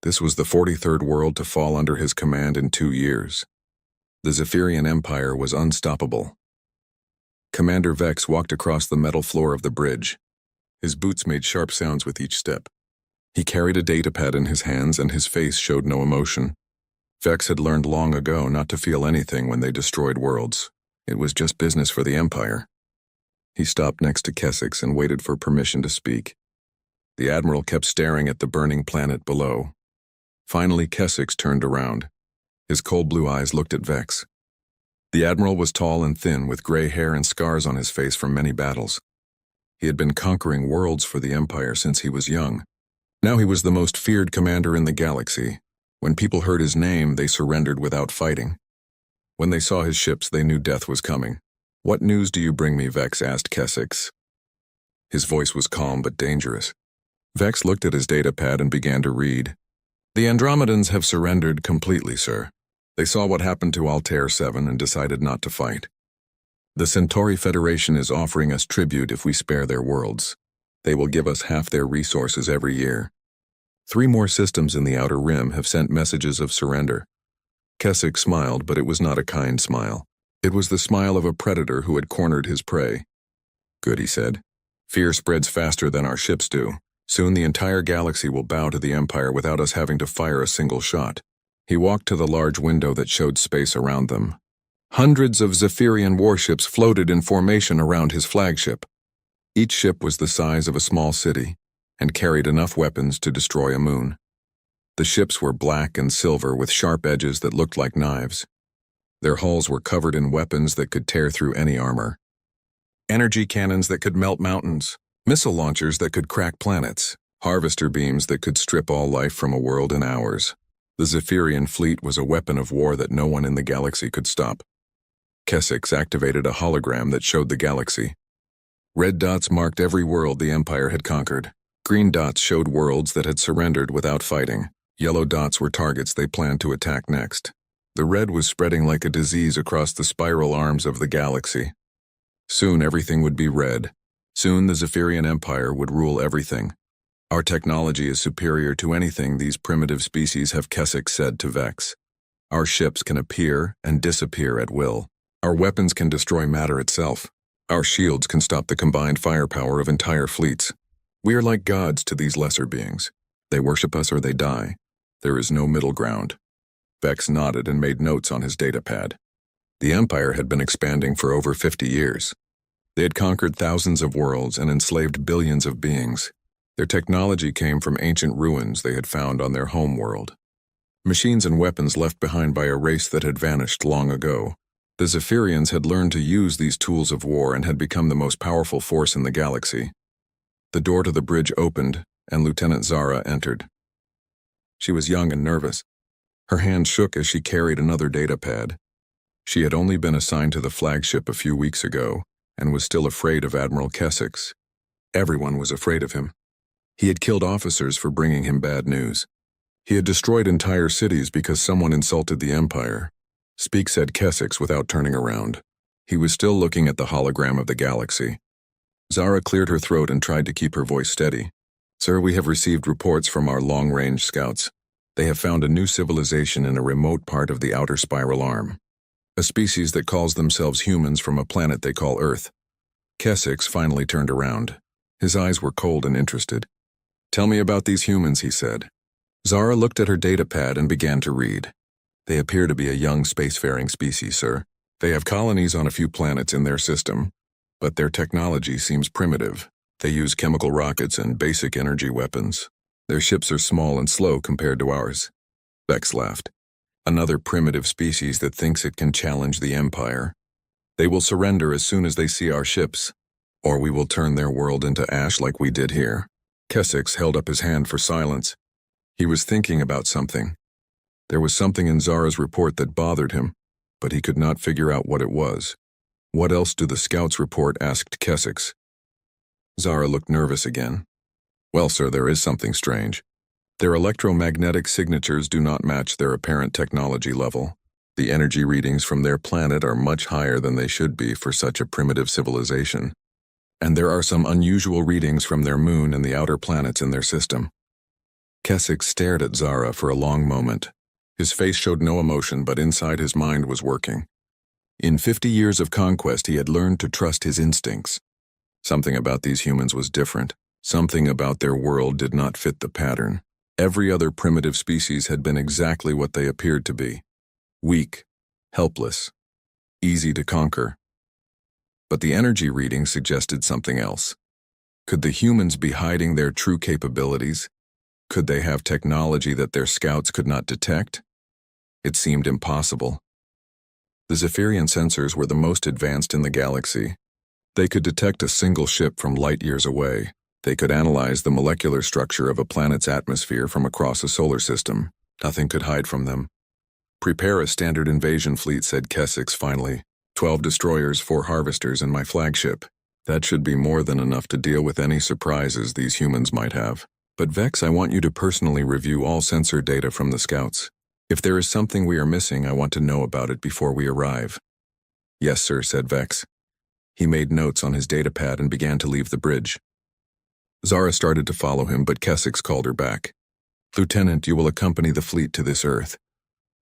This was the 43rd world to fall under his command in 2 years. The Zephyrian Empire was unstoppable. Commander Vex walked across the metal floor of the bridge. His boots made sharp sounds with each step. He carried a datapad in his hands and his face showed no emotion. Vex had learned long ago not to feel anything when they destroyed worlds. It was just business for the Empire. He stopped next to Keswick and waited for permission to speak. The Admiral kept staring at the burning planet below. Finally, Keswick turned around. His cold blue eyes looked at Vex. The Admiral was tall and thin, with gray hair and scars on his face from many battles. He had been conquering worlds for the Empire since he was young. Now he was the most feared commander in the galaxy. When people heard his name, they surrendered without fighting. When they saw his ships, they knew death was coming. "What news do you bring me?" Vex asked Keswick. His voice was calm but dangerous. Vex looked at his datapad and began to read. "The Andromedans have surrendered completely, sir. They saw what happened to Altair 7 and decided not to fight. The Centauri Federation is offering us tribute if we spare their worlds. They will give us half their resources every year. 3 more systems in the Outer Rim have sent messages of surrender." Keswick smiled, but it was not a kind smile. It was the smile of a predator who had cornered his prey. "Good," he said. "Fear spreads faster than our ships do. Soon the entire galaxy will bow to the Empire without us having to fire a single shot." He walked to the large window that showed space around them. Hundreds of Zephyrian warships floated in formation around his flagship. Each ship was the size of a small city and carried enough weapons to destroy a moon. The ships were black and silver with sharp edges that looked like knives. Their hulls were covered in weapons that could tear through any armor. Energy cannons that could melt mountains, missile launchers that could crack planets, harvester beams that could strip all life from a world in hours. The Zephyrian fleet was a weapon of war that no one in the galaxy could stop. Keswick activated a hologram that showed the galaxy. Red dots marked every world the Empire had conquered. Green dots showed worlds that had surrendered without fighting. Yellow dots were targets they planned to attack next. The red was spreading like a disease across the spiral arms of the galaxy. Soon everything would be red. Soon the Zephyrian Empire would rule everything. "Our technology is superior to anything these primitive species have," Keswick said to Vex. "Our ships can appear and disappear at will. Our weapons can destroy matter itself. Our shields can stop the combined firepower of entire fleets. We are like gods to these lesser beings. They worship us or they die. There is no middle ground." Vex nodded and made notes on his datapad. The Empire had been expanding for over 50 years. They had conquered thousands of worlds and enslaved billions of beings. Their technology came from ancient ruins they had found on their home world. Machines and weapons left behind by a race that had vanished long ago. The Zephyrians had learned to use these tools of war and had become the most powerful force in the galaxy. The door to the bridge opened, and Lieutenant Zara entered. She was young and nervous. Her hand shook as she carried another datapad. She had only been assigned to the flagship a few weeks ago, and was still afraid of Admiral Kessex. Everyone was afraid of him. He had killed officers for bringing him bad news. He had destroyed entire cities because someone insulted the Empire. Speak, said Kessex without turning around. He was still looking at the hologram of the galaxy. Zara cleared her throat and tried to keep her voice steady. Sir, we have received reports from our long-range scouts. They have found a new civilization in a remote part of the outer spiral arm. A species that calls themselves humans from a planet they call Earth. Kessex finally turned around. His eyes were cold and interested. Tell me about these humans, he said. Zara looked at her datapad and began to read. They appear to be a young spacefaring species, sir. They have colonies on a few planets in their system, but their technology seems primitive. They use chemical rockets and basic energy weapons. Their ships are small and slow compared to ours. Vex laughed. Another primitive species that thinks it can challenge the Empire. They will surrender as soon as they see our ships, or we will turn their world into ash like we did here. Kessex held up his hand for silence. He was thinking about something. There was something in Zara's report that bothered him, but he could not figure out what it was. What else do the scouts report? Asked Kessex. Zara looked nervous again. Well, sir, there is something strange. Their electromagnetic signatures do not match their apparent technology level. The energy readings from their planet are much higher than they should be for such a primitive civilization. And there are some unusual readings from their moon and the outer planets in their system. Kessex stared at Zara for a long moment. His face showed no emotion, but inside his mind was working. In 50 years of conquest, he had learned to trust his instincts. Something about these humans was different. Something about their world did not fit the pattern. Every other primitive species had been exactly what they appeared to be. Weak, helpless, easy to conquer. But the energy reading suggested something else. Could the humans be hiding their true capabilities? Could they have technology that their scouts could not detect? It seemed impossible. The Zephyrian sensors were the most advanced in the galaxy. They could detect a single ship from light years away. They could analyze the molecular structure of a planet's atmosphere from across a solar system. Nothing could hide from them. Prepare a standard invasion fleet, said Kessex finally. 12 destroyers, 4 harvesters, and my flagship. That should be more than enough to deal with any surprises these humans might have. But Vex, I want you to personally review all sensor data from the scouts. If there is something we are missing, I want to know about it before we arrive. Yes, sir, said Vex. He made notes on his datapad and began to leave the bridge. Zara started to follow him, but Kessex called her back. Lieutenant, you will accompany the fleet to this Earth.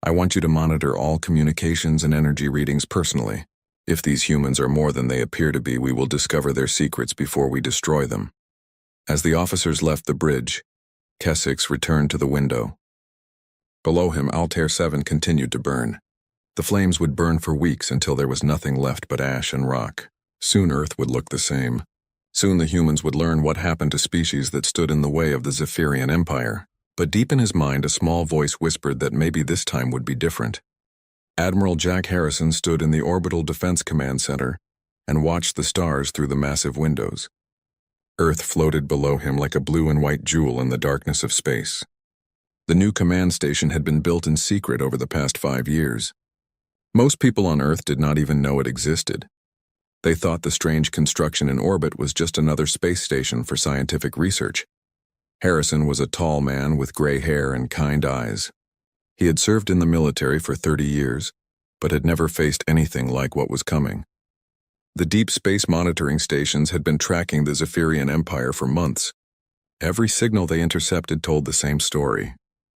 I want you to monitor all communications and energy readings personally. If these humans are more than they appear to be, we will discover their secrets before we destroy them. As the officers left the bridge, Kessex returned to the window. Below him, Altair 7 continued to burn. The flames would burn for weeks until there was nothing left but ash and rock. Soon Earth would look the same. Soon the humans would learn what happened to species that stood in the way of the Zephyrian Empire. But deep in his mind, a small voice whispered that maybe this time would be different. Admiral Jack Harrison stood in the Orbital Defense Command Center and watched the stars through the massive windows. Earth floated below him like a blue and white jewel in the darkness of space. The new command station had been built in secret over the past 5 years. Most people on Earth did not even know it existed. They thought the strange construction in orbit was just another space station for scientific research. Harrison was a tall man with gray hair and kind eyes. He had served in the military for 30 years, but had never faced anything like what was coming. The deep space monitoring stations had been tracking the Zephyrian Empire for months. Every signal they intercepted told the same story.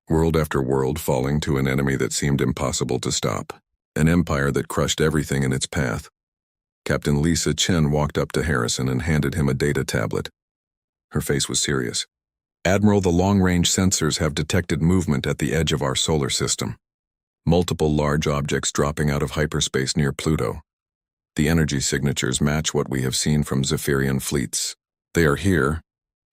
World after world falling to an enemy that seemed impossible to stop. An empire that crushed everything in its path. Captain Lisa Chen walked up to Harrison and handed him a data tablet. Her face was serious. Admiral, the long-range sensors have detected movement at the edge of our solar system. Multiple large objects dropping out of hyperspace near Pluto. The energy signatures match what we have seen from Zephyrian fleets. They are here.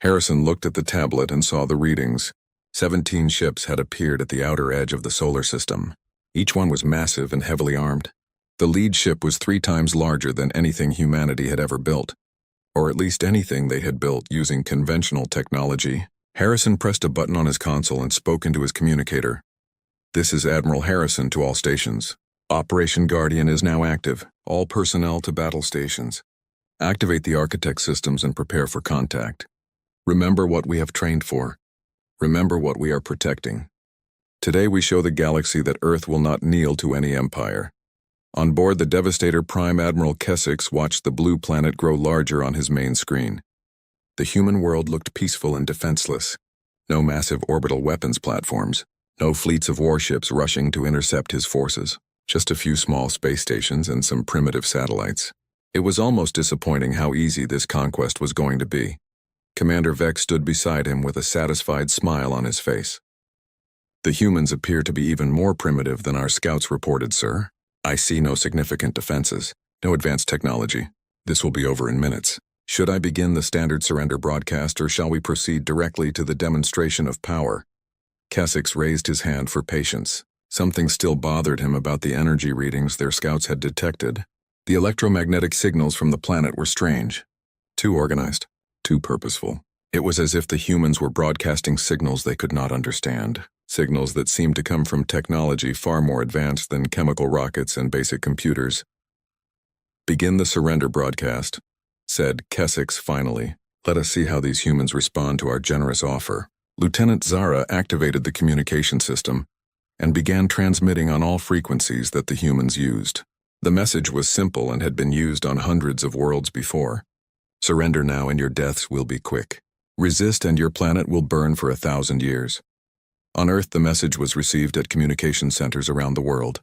Harrison looked at the tablet and saw the readings. 17 ships had appeared at the outer edge of the solar system. Each one was massive and heavily armed. The lead ship was 3 times larger than anything humanity had ever built, or at least anything they had built using conventional technology. Harrison pressed a button on his console and spoke into his communicator. "This is Admiral Harrison to all stations. Operation Guardian is now active. All personnel to battle stations. Activate the architect systems and prepare for contact. Remember what we have trained for. Remember what we are protecting. Today we show the galaxy that Earth will not kneel to any empire." On board the Devastator, Prime Admiral Kesix watched the blue planet grow larger on his main screen. The human world looked peaceful and defenseless. No massive orbital weapons platforms. No fleets of warships rushing to intercept his forces. Just a few small space stations and some primitive satellites. It was almost disappointing how easy this conquest was going to be. Commander Vex stood beside him with a satisfied smile on his face. "The humans appear to be even more primitive than our scouts reported, sir. I see no significant defenses, no advanced technology. This will be over in minutes. Should I begin the standard surrender broadcast, or shall we proceed directly to the demonstration of power?" Kesix raised his hand for patience. Something still bothered him about the energy readings their scouts had detected. The electromagnetic signals from the planet were strange. Too organized, too purposeful. It was as if the humans were broadcasting signals they could not understand. Signals that seemed to come from technology far more advanced than chemical rockets and basic computers. "Begin the surrender broadcast," said Kesix finally. "Let us see how these humans respond to our generous offer." Lieutenant Zara activated the communication system and began transmitting on all frequencies that the humans used. The message was simple and had been used on hundreds of worlds before. "Surrender now and your deaths will be quick. Resist and your planet will burn for 1,000 years." On Earth, the message was received at communication centers around the world.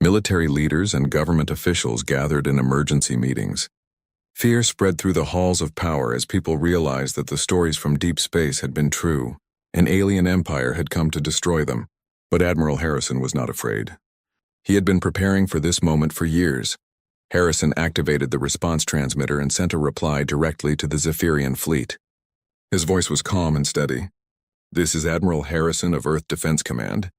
Military leaders and government officials gathered in emergency meetings. Fear spread through the halls of power as people realized that the stories from deep space had been true. An alien empire had come to destroy them. But Admiral Harrison was not afraid. He had been preparing for this moment for years. Harrison activated the response transmitter and sent a reply directly to the Zephyrian fleet. His voice was calm and steady. "This is Admiral Harrison of Earth Defense Command.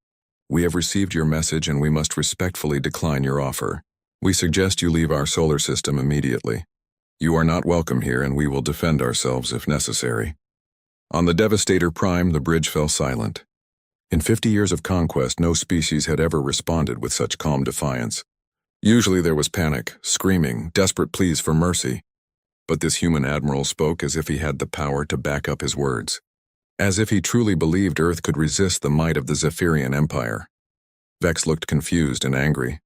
We have received your message and we must respectfully decline your offer. We suggest you leave our solar system immediately. You are not welcome here and we will defend ourselves if necessary." On the Devastator Prime, the bridge fell silent. In 50 years of conquest, no species had ever responded with such calm defiance. Usually there was panic, screaming, desperate pleas for mercy. But this human admiral spoke as if he had the power to back up his words. As if he truly believed Earth could resist the might of the Zephyrian Empire. Vex looked confused and angry.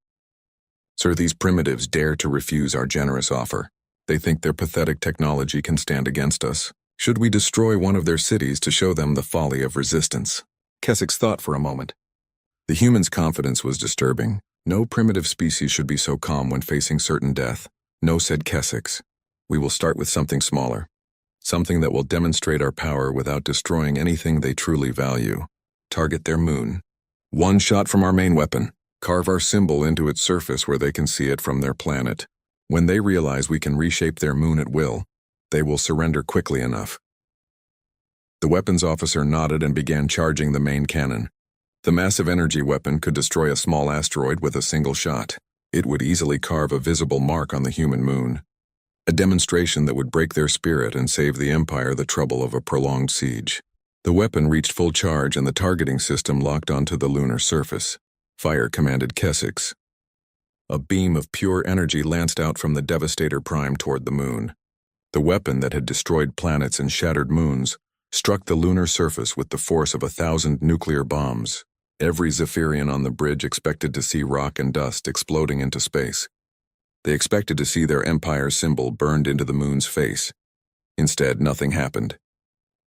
"Sir, these primitives dare to refuse our generous offer. They think their pathetic technology can stand against us. Should we destroy one of their cities to show them the folly of resistance?" Kesix thought for a moment. The human's confidence was disturbing. No primitive species should be so calm when facing certain death. "No," said Kesix. "We will start with something smaller. Something that will demonstrate our power without destroying anything they truly value. Target their moon. One shot from our main weapon. Carve our symbol into its surface where they can see it from their planet. When they realize we can reshape their moon at will, they will surrender quickly enough." The weapons officer nodded and began charging the main cannon. The massive energy weapon could destroy a small asteroid with a single shot. It would easily carve a visible mark on the human moon. A demonstration that would break their spirit and save the Empire the trouble of a prolonged siege. The weapon reached full charge and the targeting system locked onto the lunar surface. "Fire," commanded Kesix. A beam of pure energy lanced out from the Devastator Prime toward the moon. The weapon that had destroyed planets and shattered moons struck the lunar surface with the force of 1,000 nuclear bombs. Every Zephyrian on the bridge expected to see rock and dust exploding into space. They expected to see their empire symbol burned into the moon's face. Instead, nothing happened.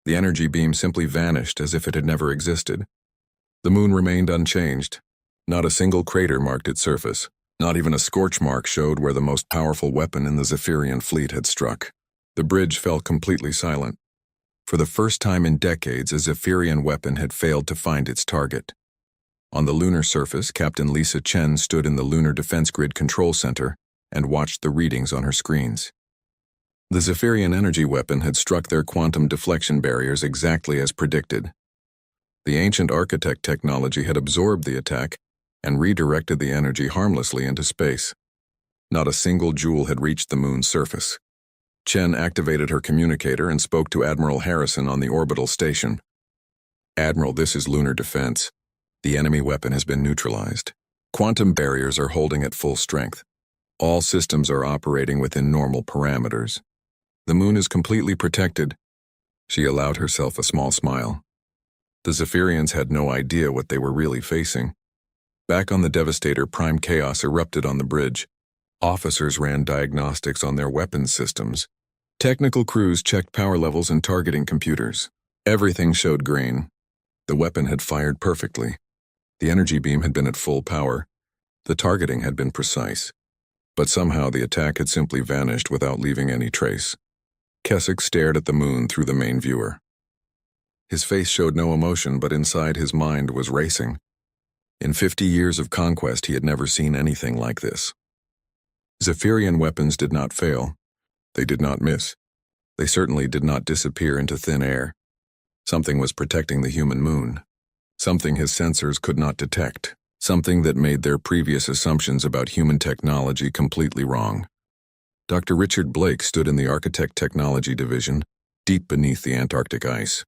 The energy beam simply vanished as if it had never existed. The moon remained unchanged. Not a single crater marked its surface. Not even a scorch mark showed where the most powerful weapon in the Zephyrian fleet had struck. The bridge fell completely silent. For the first time in decades, a Zephyrian weapon had failed to find its target. On the lunar surface, Captain Lisa Chen stood in the Lunar Defense Grid Control Center and watched the readings on her screens. The Zephyrian energy weapon had struck their quantum deflection barriers exactly as predicted. The ancient architect technology had absorbed the attack and redirected the energy harmlessly into space. Not a single joule had reached the moon's surface. Chen activated her communicator and spoke to Admiral Harrison on the orbital station. "Admiral, this is lunar defense. The enemy weapon has been neutralized. Quantum barriers are holding at full strength. All systems are operating within normal parameters. The moon is completely protected." She allowed herself a small smile. The Zephyrians had no idea what they were really facing. Back on the Devastator, prime chaos erupted on the bridge. Officers ran diagnostics on their weapons systems. Technical crews checked power levels and targeting computers. Everything showed green. The weapon had fired perfectly. The energy beam had been at full power. The targeting had been precise. But somehow the attack had simply vanished without leaving any trace. Keswick stared at the moon through the main viewer. His face showed no emotion, but inside his mind was racing. In 50 years of conquest, he had never seen anything like this. Zephyrian weapons did not fail. They did not miss. They certainly did not disappear into thin air. Something was protecting the human moon. Something his sensors could not detect. Something that made their previous assumptions about human technology completely wrong. Dr. Richard Blake stood in the Architect Technology Division, deep beneath the Antarctic ice.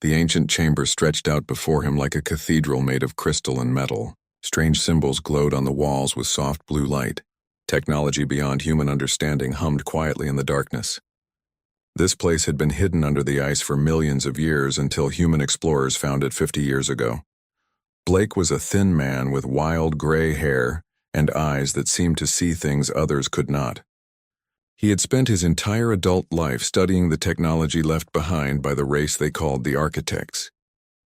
The ancient chamber stretched out before him like a cathedral made of crystal and metal. Strange symbols glowed on the walls with soft blue light. Technology beyond human understanding hummed quietly in the darkness. This place had been hidden under the ice for millions of years until human explorers found it 50 years ago. Blake was a thin man with wild gray hair and eyes that seemed to see things others could not. He had spent his entire adult life studying the technology left behind by the race they called the Architects.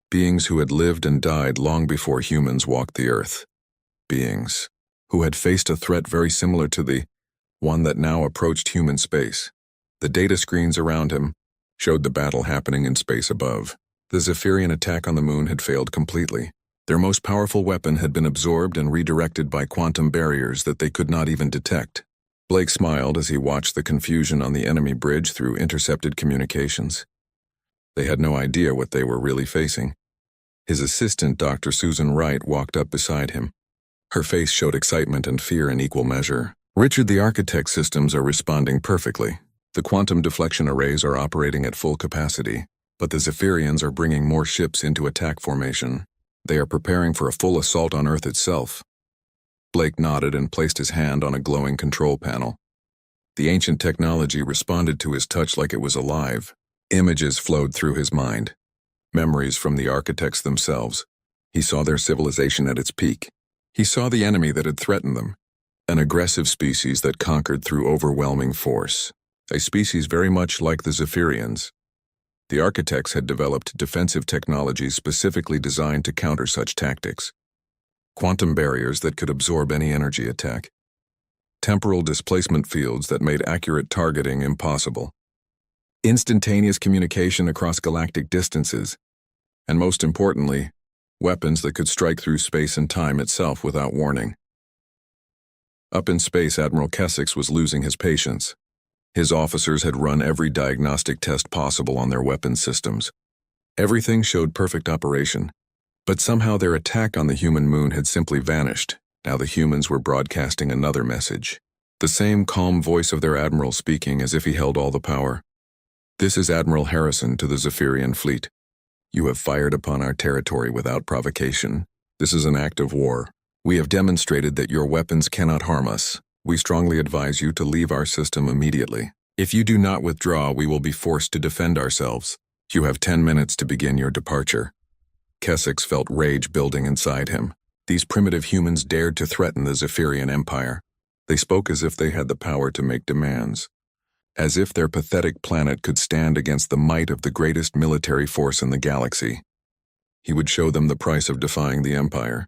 Beings who had lived and died long before humans walked the earth. Beings who had faced a threat very similar to the one that now approached human space. The data screens around him showed the battle happening in space above. The Zephyrian attack on the moon had failed completely. Their most powerful weapon had been absorbed and redirected by quantum barriers that they could not even detect. Blake smiled as he watched the confusion on the enemy bridge through intercepted communications. They had no idea what they were really facing. His assistant, Dr. Susan Wright, walked up beside him. Her face showed excitement and fear in equal measure. "Richard, the Architect systems are responding perfectly. The quantum deflection arrays are operating at full capacity, but the Zephyrians are bringing more ships into attack formation. They are preparing for a full assault on Earth itself." Blake nodded and placed his hand on a glowing control panel. The ancient technology responded to his touch like it was alive. Images flowed through his mind. Memories from the Architects themselves. He saw their civilization at its peak. He saw the enemy that had threatened them. An aggressive species that conquered through overwhelming force. A species very much like the Zephyrians. The Architects had developed defensive technologies specifically designed to counter such tactics. Quantum barriers that could absorb any energy attack. Temporal displacement fields that made accurate targeting impossible. Instantaneous communication across galactic distances. And most importantly, weapons that could strike through space and time itself without warning. Up in space, Admiral Keswick was losing his patience. His officers had run every diagnostic test possible on their weapons systems. Everything showed perfect operation. But somehow their attack on the human moon had simply vanished. Now the humans were broadcasting another message. The same calm voice of their admiral speaking as if he held all the power. "This is Admiral Harrison to the Zephyrian fleet. You have fired upon our territory without provocation. This is an act of war. We have demonstrated that your weapons cannot harm us. We strongly advise you to leave our system immediately. If you do not withdraw, we will be forced to defend ourselves. You have 10 minutes to begin your departure." Keswick felt rage building inside him. These primitive humans dared to threaten the Zephyrian Empire. They spoke as if they had the power to make demands. As if their pathetic planet could stand against the might of the greatest military force in the galaxy. He would show them the price of defying the Empire.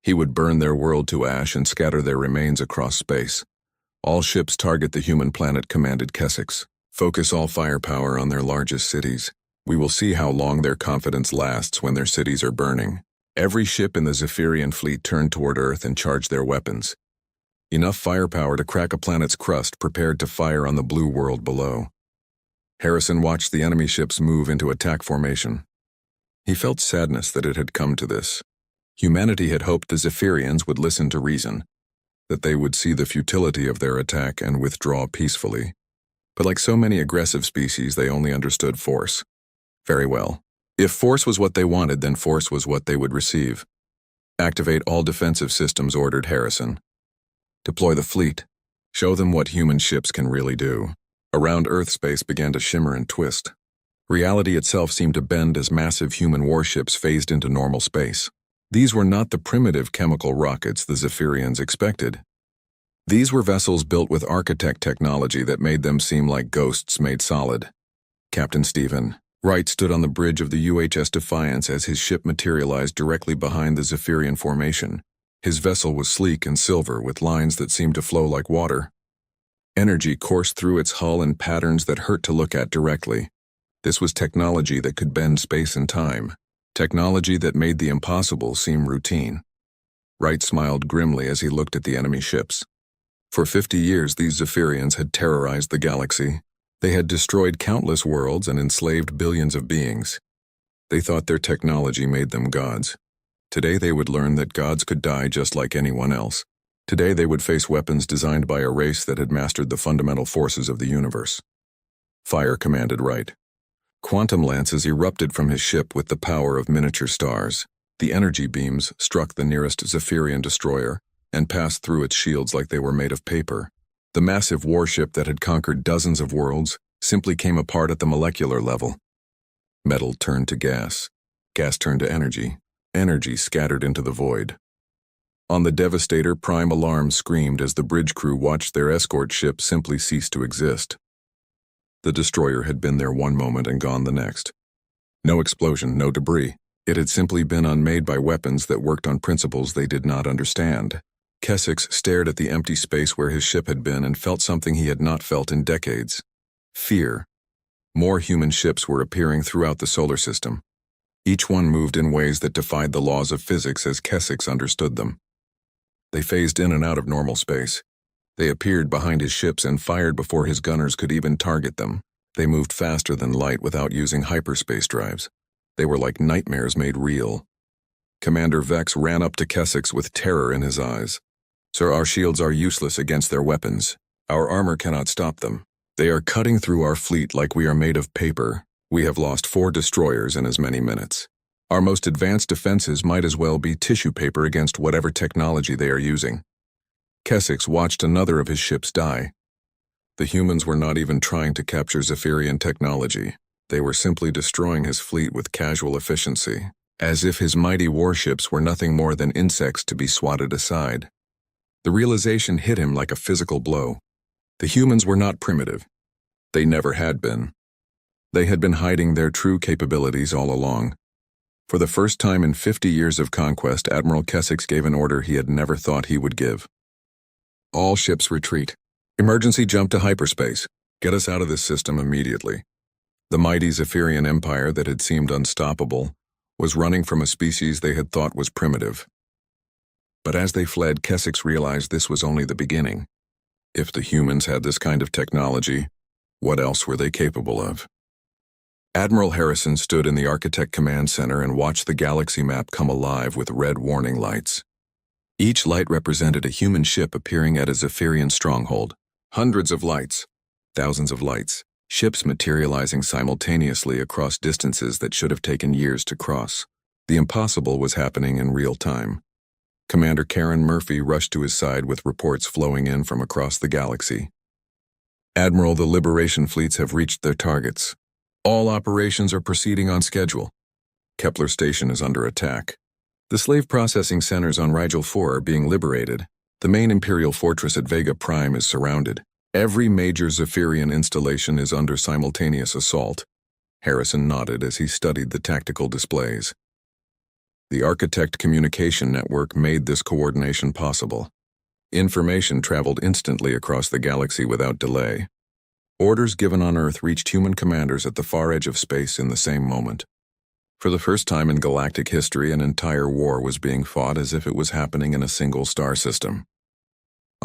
He would burn their world to ash and scatter their remains across space. "All ships target the human planet," commanded Keswick. "Focus all firepower on their largest cities. We will see how long their confidence lasts when their cities are burning." Every ship in the Zephyrian fleet turned toward Earth and charged their weapons. enough firepower to crack a planet's crust prepared to fire on the blue world below. Harrison watched the enemy ships move into attack formation. He felt sadness that it had come to this. Humanity had hoped the Zephyrians would listen to reason, that they would see the futility of their attack and withdraw peacefully. But like so many aggressive species, they only understood force. Very well. If force was what they wanted, then force was what they would receive. Activate all defensive systems, ordered Harrison. Deploy the fleet. Show them what human ships can really do. Around Earth, space began to shimmer and twist. Reality itself seemed to bend as massive human warships phased into normal space. These were not the primitive chemical rockets the Zephyrians expected. These were vessels built with architect technology that made them seem like ghosts made solid. Captain Stephen Wright stood on the bridge of the UHS Defiance as his ship materialized directly behind the Zephyrian formation. His vessel was sleek and silver with lines that seemed to flow like water. Energy coursed through its hull in patterns that hurt to look at directly. This was technology that could bend space and time. Technology that made the impossible seem routine. Wright smiled grimly as he looked at the enemy ships. For 50 years, these Zephyrians had terrorized the galaxy. They had destroyed countless worlds and enslaved billions of beings. They thought their technology made them gods. Today they would learn that gods could die just like anyone else. Today they would face weapons designed by a race that had mastered the fundamental forces of the universe. Fire, commanded Wright. Quantum lances erupted from his ship with the power of miniature stars. The energy beams struck the nearest Zephyrian destroyer and passed through its shields like they were made of paper. The massive warship that had conquered dozens of worlds simply came apart at the molecular level. Metal turned to gas. Gas turned to energy. Energy scattered into the void. On the Devastator, prime alarm screamed as the bridge crew watched their escort ship simply cease to exist. The destroyer had been there one moment and gone the next. No explosion, no debris. It had simply been unmade by weapons that worked on principles they did not understand. Kessex stared at the empty space where his ship had been and felt something he had not felt in decades. Fear. More human ships were appearing throughout the solar system. Each one moved in ways that defied the laws of physics as Kessex understood them. They phased in and out of normal space. They appeared behind his ships and fired before his gunners could even target them. They moved faster than light without using hyperspace drives. They were like nightmares made real. Commander Vex ran up to Kessex with terror in his eyes. Sir, our shields are useless against their weapons. Our armor cannot stop them. They are cutting through our fleet like we are made of paper. We have lost 4 destroyers in as many minutes. Our most advanced defenses might as well be tissue paper against whatever technology they are using. Kessex watched another of his ships die. The humans were not even trying to capture Zephyrian technology. They were simply destroying his fleet with casual efficiency, as if his mighty warships were nothing more than insects to be swatted aside. The realization hit him like a physical blow. The humans were not primitive. They never had been. They had been hiding their true capabilities all along. For the first time in 50 years of conquest, Admiral Kessex gave an order he had never thought he would give. All ships retreat. Emergency jump to hyperspace. Get us out of this system immediately. The mighty Zephyrian Empire that had seemed unstoppable was running from a species they had thought was primitive. But as they fled, Kessex realized this was only the beginning. If the humans had this kind of technology, what else were they capable of? Admiral Harrison stood in the Architect Command Center and watched the galaxy map come alive with red warning lights. Each light represented a human ship appearing at a Zephyrian stronghold. Hundreds of lights, thousands of lights, ships materializing simultaneously across distances that should have taken years to cross. The impossible was happening in real time. Commander Karen Murphy rushed to his side with reports flowing in from across the galaxy. Admiral, the Liberation fleets have reached their targets. All operations are proceeding on schedule. Kepler Station is under attack. The slave processing centers on Rigel 4 are being liberated. The main Imperial fortress at Vega Prime is surrounded. Every major Zephyrian installation is under simultaneous assault. Harrison nodded as he studied the tactical displays. The Architect Communication Network made this coordination possible. Information traveled instantly across the galaxy without delay. Orders given on Earth reached human commanders at the far edge of space in the same moment. For the first time in galactic history, an entire war was being fought as if it was happening in a single star system.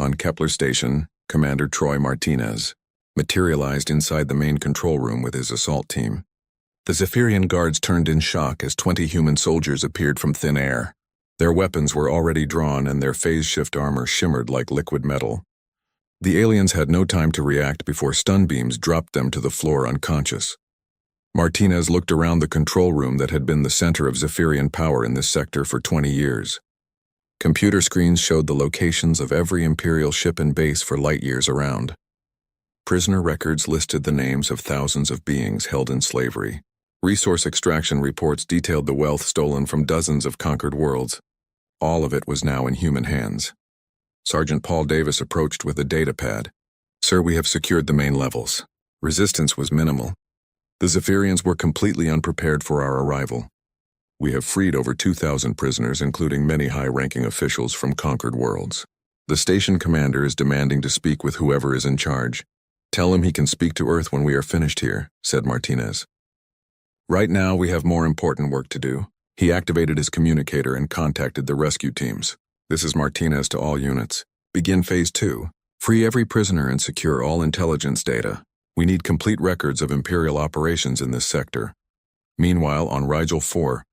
On Kepler Station, Commander Troy Martinez materialized inside the main control room with his assault team. The Zephyrian guards turned in shock as 20 human soldiers appeared from thin air. Their weapons were already drawn and their phase-shift armor shimmered like liquid metal. The aliens had no time to react before stun beams dropped them to the floor unconscious. Martinez looked around the control room that had been the center of Zephyrian power in this sector for 20 years. Computer screens showed the locations of every Imperial ship and base for light years around. Prisoner records listed the names of thousands of beings held in slavery. Resource extraction reports detailed the wealth stolen from dozens of conquered worlds. All of it was now in human hands. Sergeant Paul Davis approached with a data pad. "Sir, we have secured the main levels. Resistance was minimal. The Zephyrians were completely unprepared for our arrival. We have freed over 2,000 prisoners, including many high-ranking officials from conquered worlds. The station commander is demanding to speak with whoever is in charge. Tell him he can speak to Earth when we are finished here," said Martinez. "Right now, we have more important work to do." He activated his communicator and contacted the rescue teams. "This is Martinez to all units. Begin Phase 2. Free every prisoner and secure all intelligence data. We need complete records of Imperial operations in this sector." Meanwhile, on Rigel 4,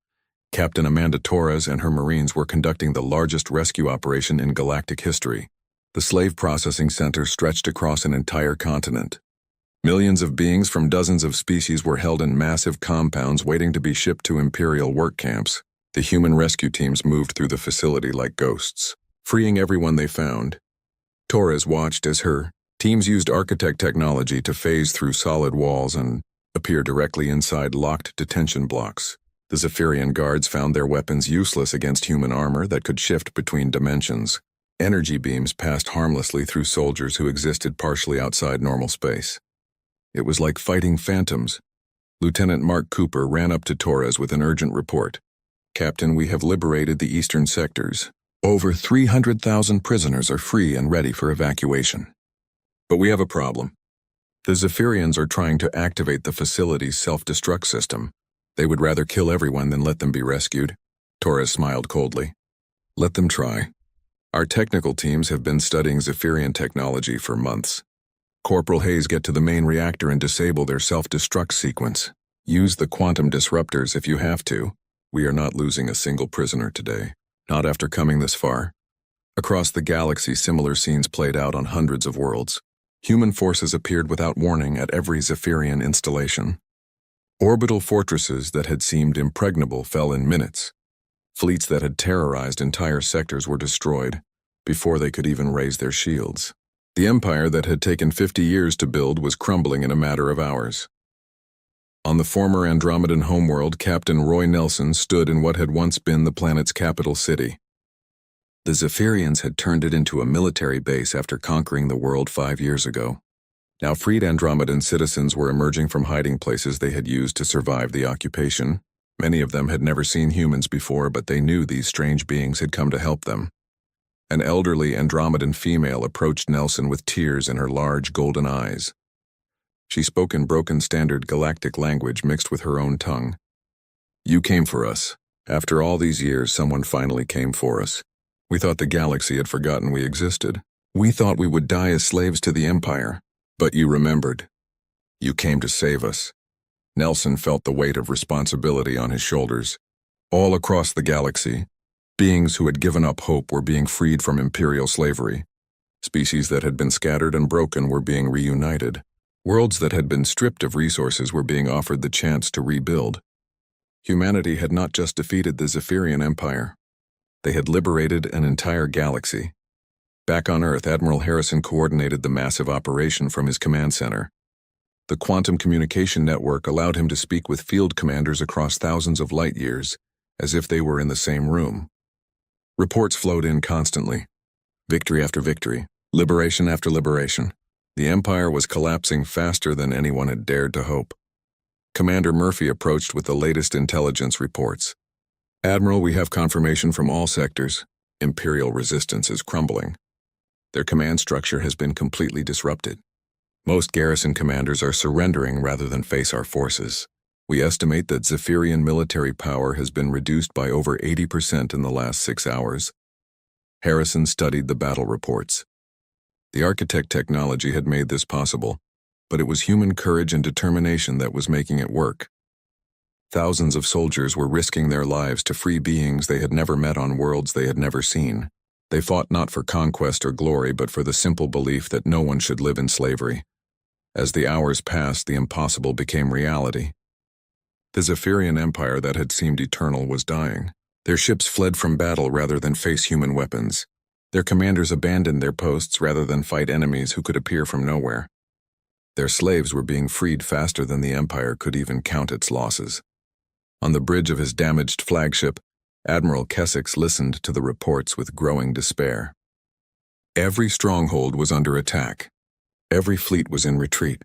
Captain Amanda Torres and her Marines were conducting the largest rescue operation in galactic history. The slave processing center stretched across an entire continent. Millions of beings from dozens of species were held in massive compounds waiting to be shipped to Imperial work camps. The human rescue teams moved through the facility like ghosts, freeing everyone they found. Torres watched as her teams used architect technology to phase through solid walls and appear directly inside locked detention blocks. The Zephyrian guards found their weapons useless against human armor that could shift between dimensions. Energy beams passed harmlessly through soldiers who existed partially outside normal space. It was like fighting phantoms. Lieutenant Mark Cooper ran up to Torres with an urgent report. "Captain, we have liberated the eastern sectors. Over 300,000 prisoners are free and ready for evacuation. But we have a problem. The Zephyrians are trying to activate the facility's self-destruct system. They would rather kill everyone than let them be rescued." Torres smiled coldly. "Let them try. Our technical teams have been studying Zephyrian technology for months. Corporal Hayes, get to the main reactor and disable their self-destruct sequence. Use the quantum disruptors if you have to. We are not losing a single prisoner today. Not after coming this far." Across the galaxy, similar scenes played out on hundreds of worlds. Human forces appeared without warning at every Zephyrian installation. Orbital fortresses that had seemed impregnable fell in minutes. Fleets that had terrorized entire sectors were destroyed before they could even raise their shields. The empire that had taken 50 years to build was crumbling in a matter of hours. On the former Andromedan homeworld, Captain Roy Nelson stood in what had once been the planet's capital city. The Zephyrians had turned it into a military base after conquering the world 5 years ago. Now freed Andromedan citizens were emerging from hiding places they had used to survive the occupation. Many of them had never seen humans before, but they knew these strange beings had come to help them. An elderly Andromedan female approached Nelson with tears in her large golden eyes. She spoke in broken standard galactic language mixed with her own tongue. "You came for us. After all these years, someone finally came for us. We thought the galaxy had forgotten we existed. We thought we would die as slaves to the Empire. But you remembered. You came to save us." Nelson felt the weight of responsibility on his shoulders. All across the galaxy, beings who had given up hope were being freed from Imperial slavery. Species that had been scattered and broken were being reunited. Worlds that had been stripped of resources were being offered the chance to rebuild. Humanity had not just defeated the Zephyrian Empire. They had liberated an entire galaxy. Back on Earth, Admiral Harrison coordinated the massive operation from his command center. The quantum communication network allowed him to speak with field commanders across thousands of light years, as if they were in the same room. Reports flowed in constantly. Victory after victory, liberation after liberation. The Empire was collapsing faster than anyone had dared to hope. Commander Murphy approached with the latest intelligence reports. "Admiral, we have confirmation from all sectors. Imperial resistance is crumbling. Their command structure has been completely disrupted. Most garrison commanders are surrendering rather than face our forces. We estimate that Zephyrian military power has been reduced by over 80% in the last 6 hours." Harrison studied the battle reports. The architect technology had made this possible, but it was human courage and determination that was making it work. Thousands of soldiers were risking their lives to free beings they had never met on worlds they had never seen. They fought not for conquest or glory, but for the simple belief that no one should live in slavery. As the hours passed, the impossible became reality. The Zephyrian Empire that had seemed eternal was dying. Their ships fled from battle rather than face human weapons. Their commanders abandoned their posts rather than fight enemies who could appear from nowhere. Their slaves were being freed faster than the Empire could even count its losses. On the bridge of his damaged flagship, Admiral Kessex listened to the reports with growing despair. Every stronghold was under attack. Every fleet was in retreat.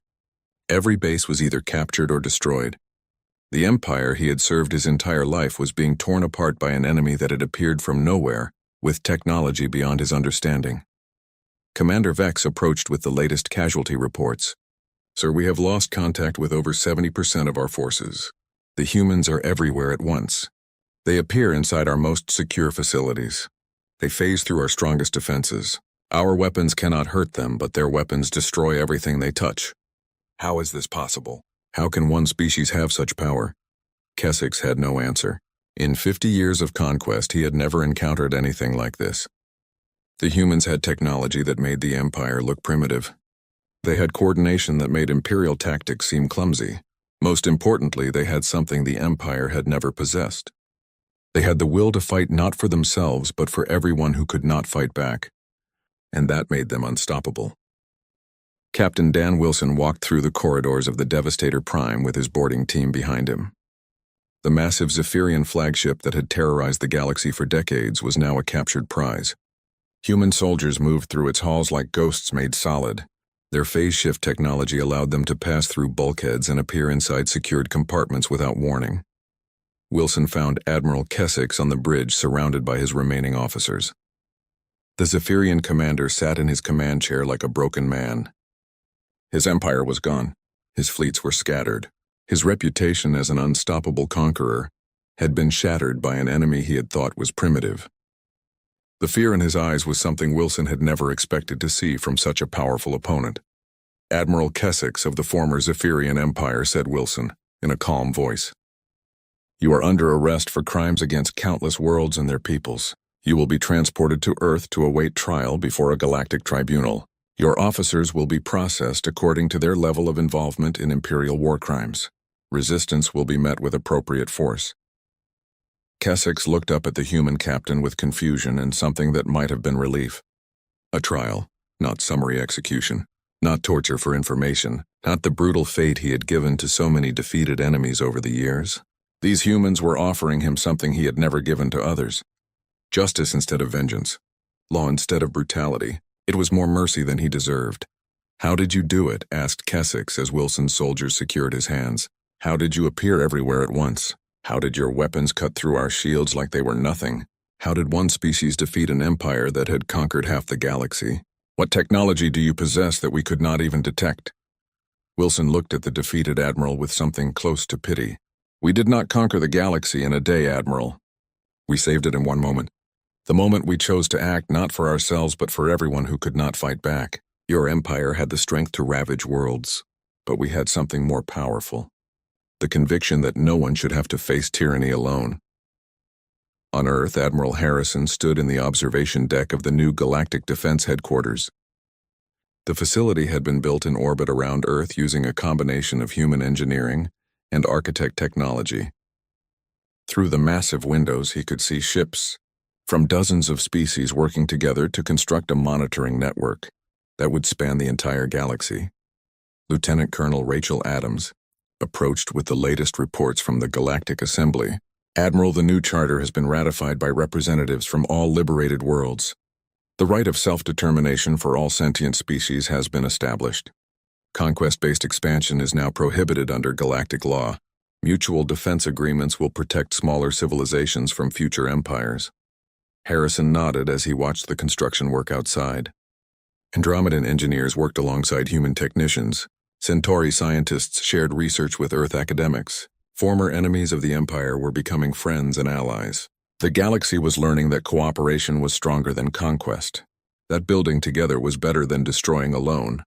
Every base was either captured or destroyed. The empire he had served his entire life was being torn apart by an enemy that had appeared from nowhere, with technology beyond his understanding. Commander Vex approached with the latest casualty reports. "Sir, we have lost contact with over 70% of our forces. The humans are everywhere at once. They appear inside our most secure facilities. They phase through our strongest defenses. Our weapons cannot hurt them, but their weapons destroy everything they touch. How is this possible? How can one species have such power?" Kessex had no answer. In 50 years of conquest, he had never encountered anything like this. The humans had technology that made the Empire look primitive. They had coordination that made Imperial tactics seem clumsy. Most importantly, they had something the Empire had never possessed. They had the will to fight not for themselves, but for everyone who could not fight back. And that made them unstoppable. Captain Dan Wilson walked through the corridors of the Devastator Prime with his boarding team behind him. The massive Zephyrian flagship that had terrorized the galaxy for decades was now a captured prize. Human soldiers moved through its halls like ghosts made solid. Their phase shift technology allowed them to pass through bulkheads and appear inside secured compartments without warning. Wilson found Admiral Kessex on the bridge surrounded by his remaining officers. The Zephyrian commander sat in his command chair like a broken man. His empire was gone. His fleets were scattered. His reputation as an unstoppable conqueror had been shattered by an enemy he had thought was primitive. The fear in his eyes was something Wilson had never expected to see from such a powerful opponent. "Admiral Kessex of the former Zephyrian Empire," said Wilson, in a calm voice. "You are under arrest for crimes against countless worlds and their peoples. You will be transported to Earth to await trial before a galactic tribunal. Your officers will be processed according to their level of involvement in Imperial war crimes. Resistance will be met with appropriate force." Kessex looked up at the human captain with confusion and something that might have been relief. A trial, not summary execution, not torture for information, not the brutal fate he had given to so many defeated enemies over the years. These humans were offering him something he had never given to others. Justice instead of vengeance. Law instead of brutality. It was more mercy than he deserved. "How did you do it?" asked Kessex as Wilson's soldiers secured his hands. "How did you appear everywhere at once? How did your weapons cut through our shields like they were nothing? How did one species defeat an empire that had conquered half the galaxy? What technology do you possess that we could not even detect?" Wilson looked at the defeated admiral with something close to pity. "We did not conquer the galaxy in a day, Admiral. We saved it in one moment. The moment we chose to act not for ourselves but for everyone who could not fight back. Your empire had the strength to ravage worlds, but we had something more powerful. The conviction that no one should have to face tyranny alone." On Earth, Admiral Harrison stood in the observation deck of the new Galactic Defense Headquarters. The facility had been built in orbit around Earth using a combination of human engineering and architect technology. Through the massive windows, he could see ships from dozens of species working together to construct a monitoring network that would span the entire galaxy. Lieutenant Colonel Rachel Adams approached with the latest reports from the Galactic Assembly. "Admiral, the new charter has been ratified by representatives from all liberated worlds. The right of self-determination for all sentient species has been established. Conquest-based expansion is now prohibited under galactic law. Mutual defense agreements will protect smaller civilizations from future empires." Harrison nodded as he watched the construction work outside. Andromedan engineers worked alongside human technicians. Centauri scientists shared research with Earth academics. Former enemies of the Empire were becoming friends and allies. The galaxy was learning that cooperation was stronger than conquest, That building together was better than destroying alone.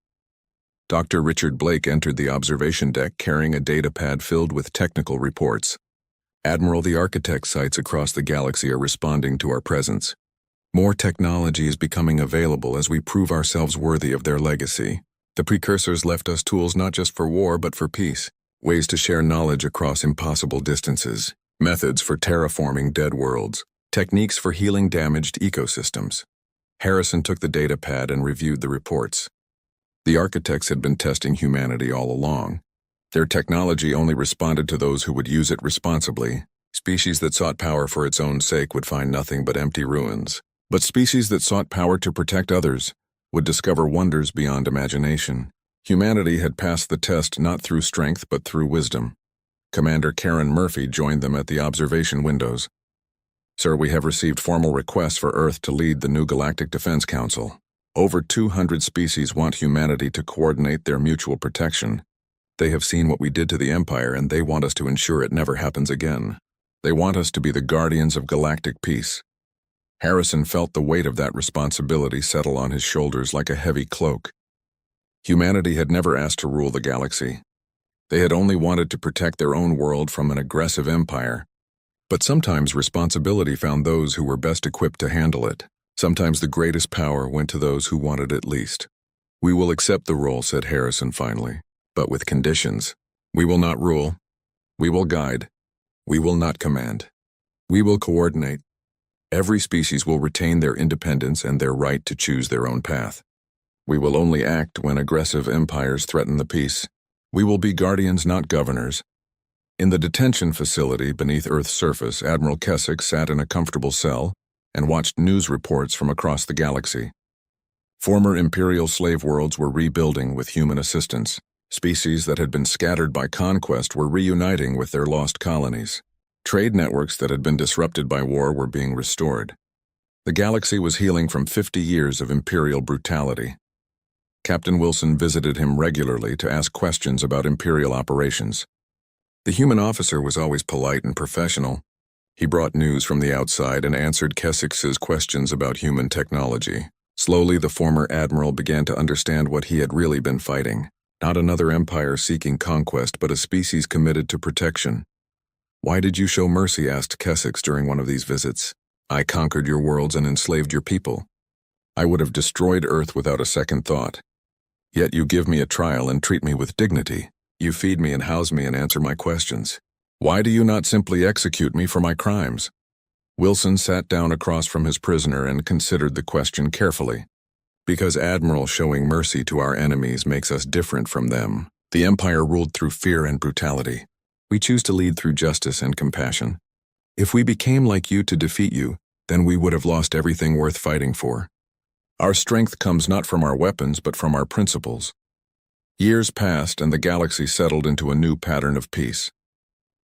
Dr. Richard Blake entered the observation deck carrying a data pad filled with technical reports. Admiral, the architect sites across the galaxy are responding to our presence. More technology is becoming available as we prove ourselves worthy of their legacy. The precursors left us tools not just for war but for peace, ways to share knowledge across impossible distances, methods for terraforming dead worlds, techniques for healing damaged ecosystems. Harrison took the data pad and reviewed the reports. The architects had been testing humanity all along. Their technology only responded to those who would use it responsibly. Species that sought power for its own sake would find nothing but empty ruins. But species that sought power to protect others would discover wonders beyond imagination. Humanity had passed the test not through strength but through wisdom. Commander Karen Murphy joined them at the observation windows. "Sir, we have received formal requests for Earth to lead the new Galactic Defense Council. Over 200 species want humanity to coordinate their mutual protection. They have seen what we did to the Empire, and they want us to ensure it never happens again. They want us to be the guardians of galactic peace." Harrison felt the weight of that responsibility settle on his shoulders like a heavy cloak. Humanity had never asked to rule the galaxy. They had only wanted to protect their own world from an aggressive empire. But sometimes responsibility found those who were best equipped to handle it. Sometimes the greatest power went to those who wanted it least. "We will accept the role," said Harrison finally, "but with conditions. We will not rule. We will guide. We will not command. We will coordinate. Every species will retain their independence and their right to choose their own path. We will only act when aggressive empires threaten the peace. We will be guardians, not governors." In the detention facility beneath Earth's surface, Admiral Keswick sat in a comfortable cell and watched news reports from across the galaxy. Former Imperial slave worlds were rebuilding with human assistance. Species that had been scattered by conquest were reuniting with their lost colonies. Trade networks that had been disrupted by war were being restored. The galaxy was healing from 50 years of Imperial brutality. Captain Wilson visited him regularly to ask questions about Imperial operations. The human officer was always polite and professional. He brought news from the outside and answered Keswick's questions about human technology. Slowly, the former admiral began to understand what he had really been fighting. Not another empire seeking conquest, but a species committed to protection. "Why did you show mercy?" asked Keswick during one of these visits. "I conquered your worlds and enslaved your people. I would have destroyed Earth without a second thought. Yet you give me a trial and treat me with dignity. You feed me and house me and answer my questions. Why do you not simply execute me for my crimes?" Wilson sat down across from his prisoner and considered the question carefully. "Because, Admiral, showing mercy to our enemies makes us different from them. The Empire ruled through fear and brutality. We choose to lead through justice and compassion. If we became like you to defeat you, then we would have lost everything worth fighting for. Our strength comes not from our weapons, but from our principles." Years passed and the galaxy settled into a new pattern of peace.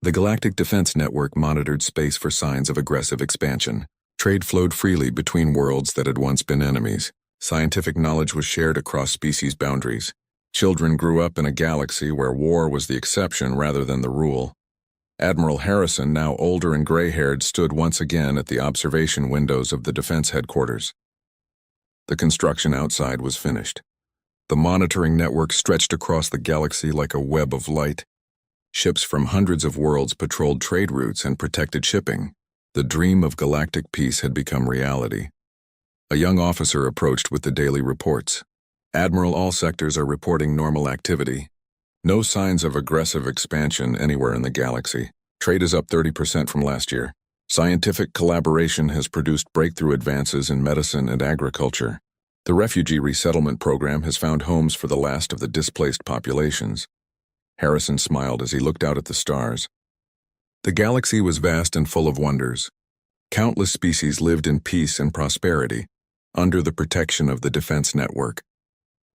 The Galactic Defense Network monitored space for signs of aggressive expansion. Trade flowed freely between worlds that had once been enemies. Scientific knowledge was shared across species boundaries. Children grew up in a galaxy where war was the exception rather than the rule. Admiral Harrison, now older and gray-haired, stood once again at the observation windows of the defense headquarters. The construction outside was finished. The monitoring network stretched across the galaxy like a web of light. Ships from hundreds of worlds patrolled trade routes and protected shipping. The dream of galactic peace had become reality. A young officer approached with the daily reports. "Admiral, all sectors are reporting normal activity. No signs of aggressive expansion anywhere in the galaxy. Trade is up 30% from last year. Scientific collaboration has produced breakthrough advances in medicine and agriculture. The refugee resettlement program has found homes for the last of the displaced populations." Harrison smiled as he looked out at the stars. The galaxy was vast and full of wonders. Countless species lived in peace and prosperity, under the protection of the defense network.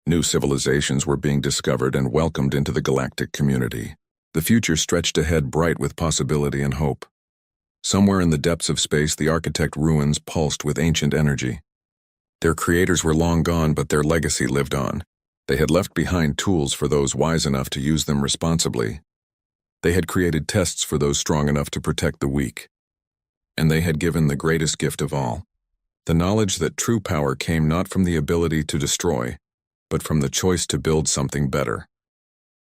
New civilizations were being discovered and welcomed into the galactic community. The future stretched ahead bright with possibility and hope. Somewhere in the depths of space, the architect ruins pulsed with ancient energy. Their creators were long gone, but their legacy lived on. They had left behind tools for those wise enough to use them responsibly. They had created tests for those strong enough to protect the weak. And they had given the greatest gift of all, The knowledge that true power came not from the ability to destroy, but from the choice to build something better.